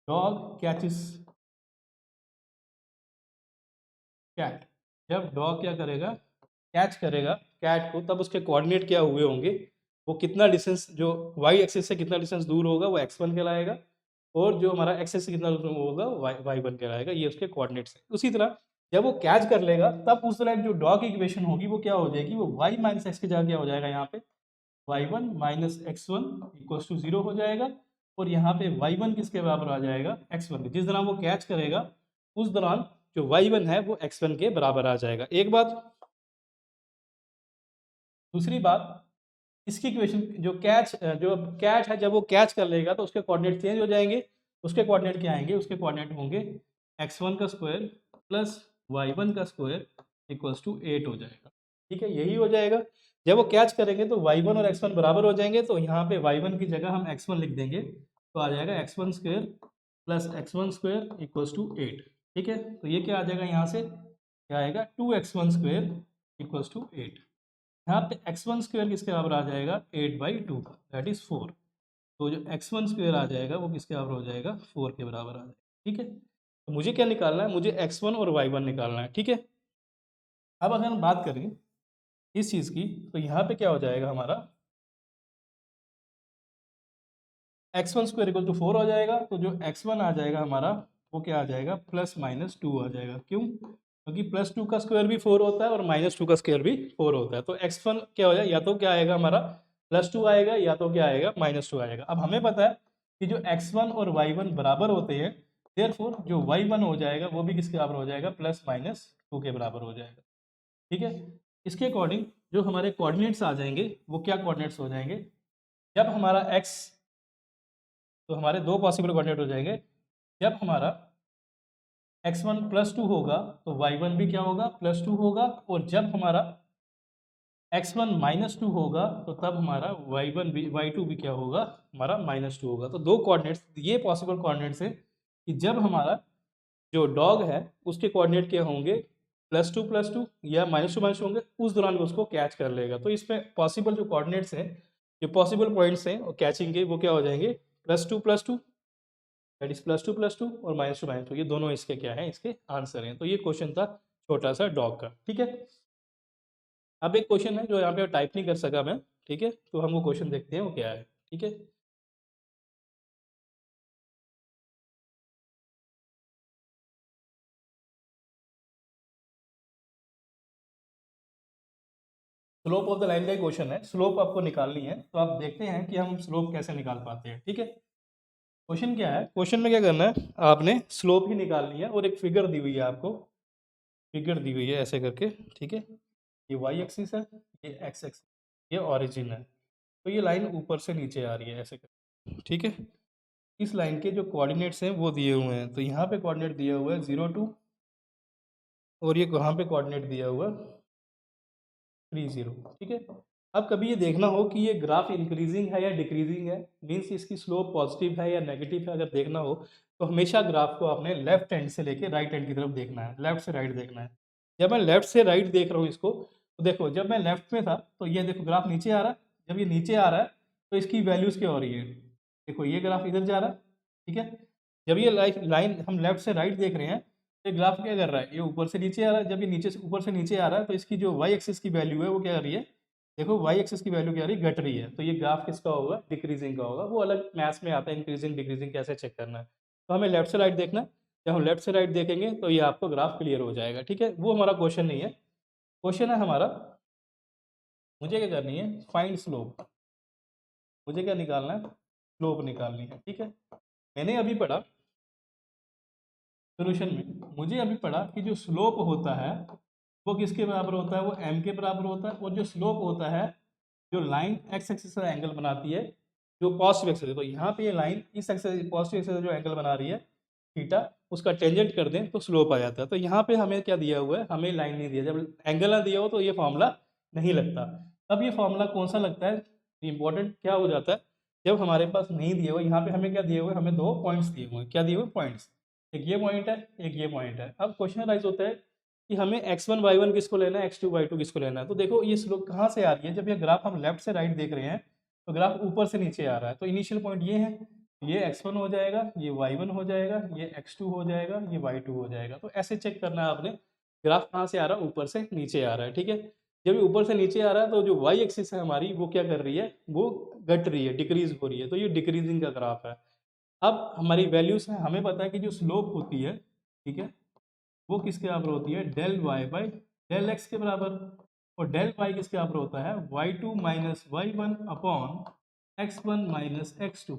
डॉग कैचेस कैट। जब डॉग क्या करेगा, कैच करेगा कैट को, तब उसके कोऑर्डिनेट क्या हुए होंगे, वो कितना डिस्टेंस, जो वाई एक्सिस से कितना डिस्टेंस दूर होगा वो x1 कहलाएगा, और जो हमारा एक्सिस से कितना दूर होगा y1 कहलाएगा। ये उसके कोऑर्डिनेट्स है। उसी तरह जब वो कैच कर लेगा तब उस तरह जो डॉग की इक्वेशन होगी वो क्या हो जाएगी, वो y माइनस एक्स की जगह क्या हो जाएगा, यहाँ पे y1 minus x1 equals to 0 हो जाएगा, और यहाँ पे y1 किसके बराबर आ जाएगा x1 के। जिस दौरान वो कैच करेगा उस दौरान जो y1 है वो x1 के बराबर आ जाएगा। एक बात। दूसरी बात, इसकी इक्वेशन जो कैट है जब वो कैच कर लेगा तो उसके कोऑर्डिनेट चेंज हो जाएंगे। उसके कोऑर्डिनेट क्या आएंगे, उसके कोऑर्डिनेट होंगे x1 का स्क्वायर प्लस y1 का स्क्वायर इक्वल्स टू 8 हो जाएगा। ठीक है, यही हो जाएगा। जब वो कैच करेंगे तो y1 और x1 बराबर हो जाएंगे, तो यहाँ पे y1 की जगह हम x1 लिख देंगे, तो आ जाएगा x1 square plus x1 square equals to 8। ठीक है, तो ये क्या आ जाएगा, यहाँ से क्या आएगा 2x1 स्क्वायर इक्वल्स टू 8। यहाँ पे x1 स्क्वायर किसके बराबर आ जाएगा 8/2, दैट इज 4। तो जो x1 स्क्वायर आ जाएगा वो किसके बराबर हो जाएगा 4 के बराबर आ जाएगा। ठीक है, तो मुझे क्या निकालना है, मुझे x1 और y1 निकालना है। ठीक है, अब अगर हम बात करें इस चीज़ की तो यहाँ पे क्या हो जाएगा, हमारा x1 स्क्वायर इक्वल टू 4 हो जाएगा, तो जो x1 आ जाएगा हमारा वो क्या आ जाएगा +-2 आ जाएगा। क्यों, क्योंकि +2 का स्क्वायर भी 4 होता है और -2 का स्क्वायर भी 4 होता है। तो x1 क्या हो जाएगा, या तो क्या आएगा हमारा +2 आएगा या तो क्या आएगा -2 आएगा। अब हमें पता है कि जो x1 और y1 बराबर होते हैं, देयरफॉर जो y1 हो जाएगा वो भी किसके बराबर हो जाएगा, +-2 के बराबर हो जाएगा। ठीक है, इसके अकॉर्डिंग जो हमारे कोऑर्डिनेट्स आ जाएंगे वो क्या कोऑर्डिनेट्स हो जाएंगे, जब हमारा x, तो हमारे दो पॉसिबल कोऑर्डिनेट हो जाएंगे। जब हमारा x1 +2 होगा तो y1 भी क्या होगा, +2 होगा, और जब हमारा x1 -2 होगा तो तब हमारा y1 भी y2 भी क्या होगा, हमारा -2 होगा। तो दो कोऑर्डिनेट्स, ये पॉसिबल कोऑर्डिनेट्स है कि जब हमारा जो डॉग है उसके कोऑर्डिनेट क्या होंगे, +2 या -2 होंगे, उस दौरान वो उसको कैच कर लेगा। तो इसमें पॉसिबल जो कोऑर्डिनेट्स हैं, जो पॉसिबल पॉइंट्स हैं और कैचिंग के, वो क्या हो जाएंगे, +2 दैट इज +2 और -2 ये दोनों इसके क्या है, इसके आंसर हैं। तो ये क्वेश्चन था छोटा सा डॉग का। ठीक है, अब एक क्वेश्चन है जो यहाँ पे टाइप नहीं कर सका मैं। ठीक है, तो हम वो क्वेश्चन देखते हैं वो क्या है। ठीक है, स्लोप ऑफ द लाइन का क्वेश्चन है, स्लोप आपको निकालनी है। तो आप देखते हैं कि हम स्लोप कैसे निकाल पाते हैं। ठीक है, क्वेश्चन क्या है, क्वेश्चन में क्या करना है, आपने स्लोप ही निकालनी है और एक फिगर दी हुई है आपको, फिगर दी हुई है ऐसे करके। ठीक है, ये वाई एक्सिस है, ये एक्स एक्सिस, ये ऑरिजिन है। तो ये लाइन ऊपर से नीचे आ रही है ऐसे करके। ठीक है, इस लाइन के जो कोऑर्डिनेट्स हैं वो दिए हुए हैं। तो यहाँ पे कोऑर्डिनेट दिया हुआ है 0 2, और ये कहाँ पे कोऑर्डिनेट दिया हुआ है 3 0। ठीक है, अब कभी ये देखना हो कि ये ग्राफ इंक्रीजिंग है या डिक्रीजिंग है, मीन्स इसकी स्लोप पॉजिटिव है या नेगेटिव है, अगर देखना हो तो हमेशा ग्राफ को आपने लेफ्ट हैंड से लेके राइट हैंड की तरफ देखना है, लेफ्ट से राइट देखना है। जब मैं लेफ्ट से राइट देख रहा हूँ इसको, तो देखो जब मैं लेफ्ट में था तो ये देखो ग्राफ नीचे आ रहा है, जब ये नीचे आ रहा है तो इसकी वैल्यूज़ क्या हो रही है, देखो ये ग्राफ इधर जा रहा है। ठीक है, जब ये लाइन हम लेफ्ट से राइट देख रहे हैं, ये ग्राफ क्या कर रहा है, ये ऊपर से नीचे आ रहा है। जब ये नीचे से ऊपर से नीचे आ रहा है तो इसकी जो वाई एक्सिस की वैल्यू है वो क्या आ रही है, देखो वाई एक्सिस की वैल्यू क्या आ रही है, घट रही है। तो ये ग्राफ किसका होगा, डिक्रीजिंग का होगा। वो अलग मैथ्स में आता है, इंक्रीजिंग डिक्रीजिंग कैसे चेक करना है। तो हमें लेफ्ट से राइट देखना है, जब हम लेफ्ट से राइट देखेंगे तो ये आपको ग्राफ क्लियर हो जाएगा। ठीक है, वो हमारा क्वेश्चन नहीं है। क्वेश्चन है हमारा, मुझे क्या करनी है, फाइंड स्लोप। मुझे क्या निकालना है, स्लोप निकालनी है। ठीक है, मैंने अभी पढ़ा सोल्यूशन में, मुझे अभी पढ़ा कि जो स्लोप होता है वो किसके बराबर होता है, वो m के बराबर होता है। और जो स्लोप होता है, जो लाइन एक्स एक्सिस से एंगल बनाती है, जो पॉजिटिव एक्सिस है, तो यहाँ पे ये लाइन इस एक्सिस पॉजिटिव एक्सिस से जो एंगल बना रही है थीटा, उसका टेंजेंट कर दें तो स्लोप आ जाता है। तो यहाँ पे हमें क्या दिया हुआ है, हमें लाइन नहीं दिया। जब एंगल ना दिया हो तो ये फॉर्मूला नहीं लगता। अब ये फॉर्मूला कौन सा लगता है, इंपॉर्टेंट क्या हो जाता है, जब हमारे पास नहीं दिया हुआ। यहाँ पे हमें क्या दिए हुए, हमें दो पॉइंट्स दिए हुए हैं। क्या दिए हुए पॉइंट्स, एक ये पॉइंट है, एक ये पॉइंट है। अब क्वेश्चन राइज होता है कि हमें x1 y1 किसको लेना है, x2 y2 किसको लेना है। तो देखो ये स्लोप कहाँ से आ रही है, जब ये ग्राफ हम लेफ्ट से राइट देख रहे हैं तो ग्राफ ऊपर से नीचे आ रहा है। तो इनिशियल पॉइंट ये है, ये x1 हो जाएगा, ये y1 हो जाएगा, ये x2 हो जाएगा, ये y2 हो जाएगा। तो ऐसे चेक करना है आपने, ग्राफ कहाँ से आ रहा है, ऊपर से नीचे आ रहा है। ठीक है, जब ये ऊपर से नीचे आ रहा है तो जो y एक्सिस है हमारी वो क्या कर रही है, वो घट रही है, डिक्रीज हो रही है। तो ये डिक्रीजिंग का ग्राफ है। अब हमारी वैल्यूज है, हमें पता है कि जो स्लोप होती है, ठीक है, वो किसके बराबर होती है, del y by del x के बराबर। और डेल वाई किसके बराबर होता है, y2 minus y1 upon x1 minus x2।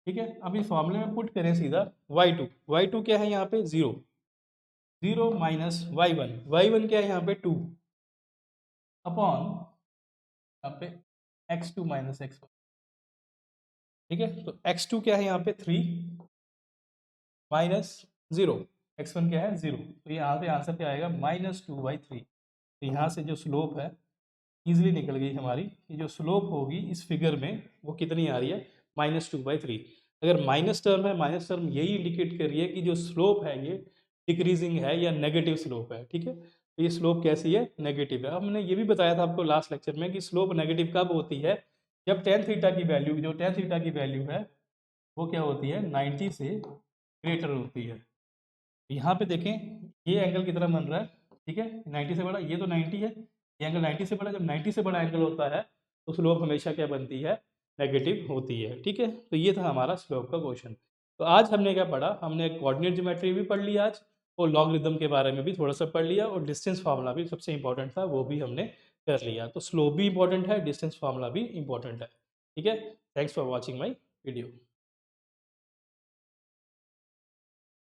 ठीक है, अब इस फॉर्मूले में पुट करें सीधा y2 क्या है यहाँ पे 0, 0 माइनस y1 क्या है यहाँ पे 2 अपॉन यहाँ पे x2 माइनस x1। ठीक है, तो x2 क्या है यहाँ पे 3 माइनस 0, x1 क्या है 0। तो यहाँ पे आंसर क्या आएगा, -2/3। तो यहाँ से जो स्लोप है इजीली निकल गई हमारी, कि जो स्लोप होगी इस फिगर में वो कितनी आ रही है, -2/3। अगर माइनस टर्म है, माइनस टर्म यही इंडिकेट कर रही है कि जो स्लोप है ये डिक्रीजिंग है या नेगेटिव स्लोप है। ठीक है, तो ये स्लोप कैसी है, नेगेटिव है। अब हमने ये भी बताया था आपको लास्ट लेक्चर में कि स्लोप नेगेटिव कब होती है, जब टेन थीटा की वैल्यू, जो टेन थीटा की वैल्यू है वो क्या होती है, 90 से ग्रेटर होती है। यहाँ पे देखें ये एंगल कितना बन रहा है, ठीक है, 90 से बड़ा, ये तो 90 है, ये एंगल 90 से बड़ा। जब 90 से बड़ा एंगल होता है तो स्लोप हमेशा क्या बनती है, नेगेटिव होती है। ठीक है, तो ये था हमारा स्लोप का क्वेश्चन। तो आज हमने क्या पढ़ा, हमने कोऑर्डिनेट ज्योमेट्री भी पढ़ ली आज, और लॉगरिदम के बारे में भी थोड़ा सा पढ़ लिया, और डिस्टेंस फार्मूला भी सबसे इंपॉर्टेंट था, वो भी हमने कर लिया। तो स्लोप भी इंपॉर्टेंट है, डिस्टेंस फार्मूला भी इंपॉर्टेंट है। ठीक है, thanks for watching my video.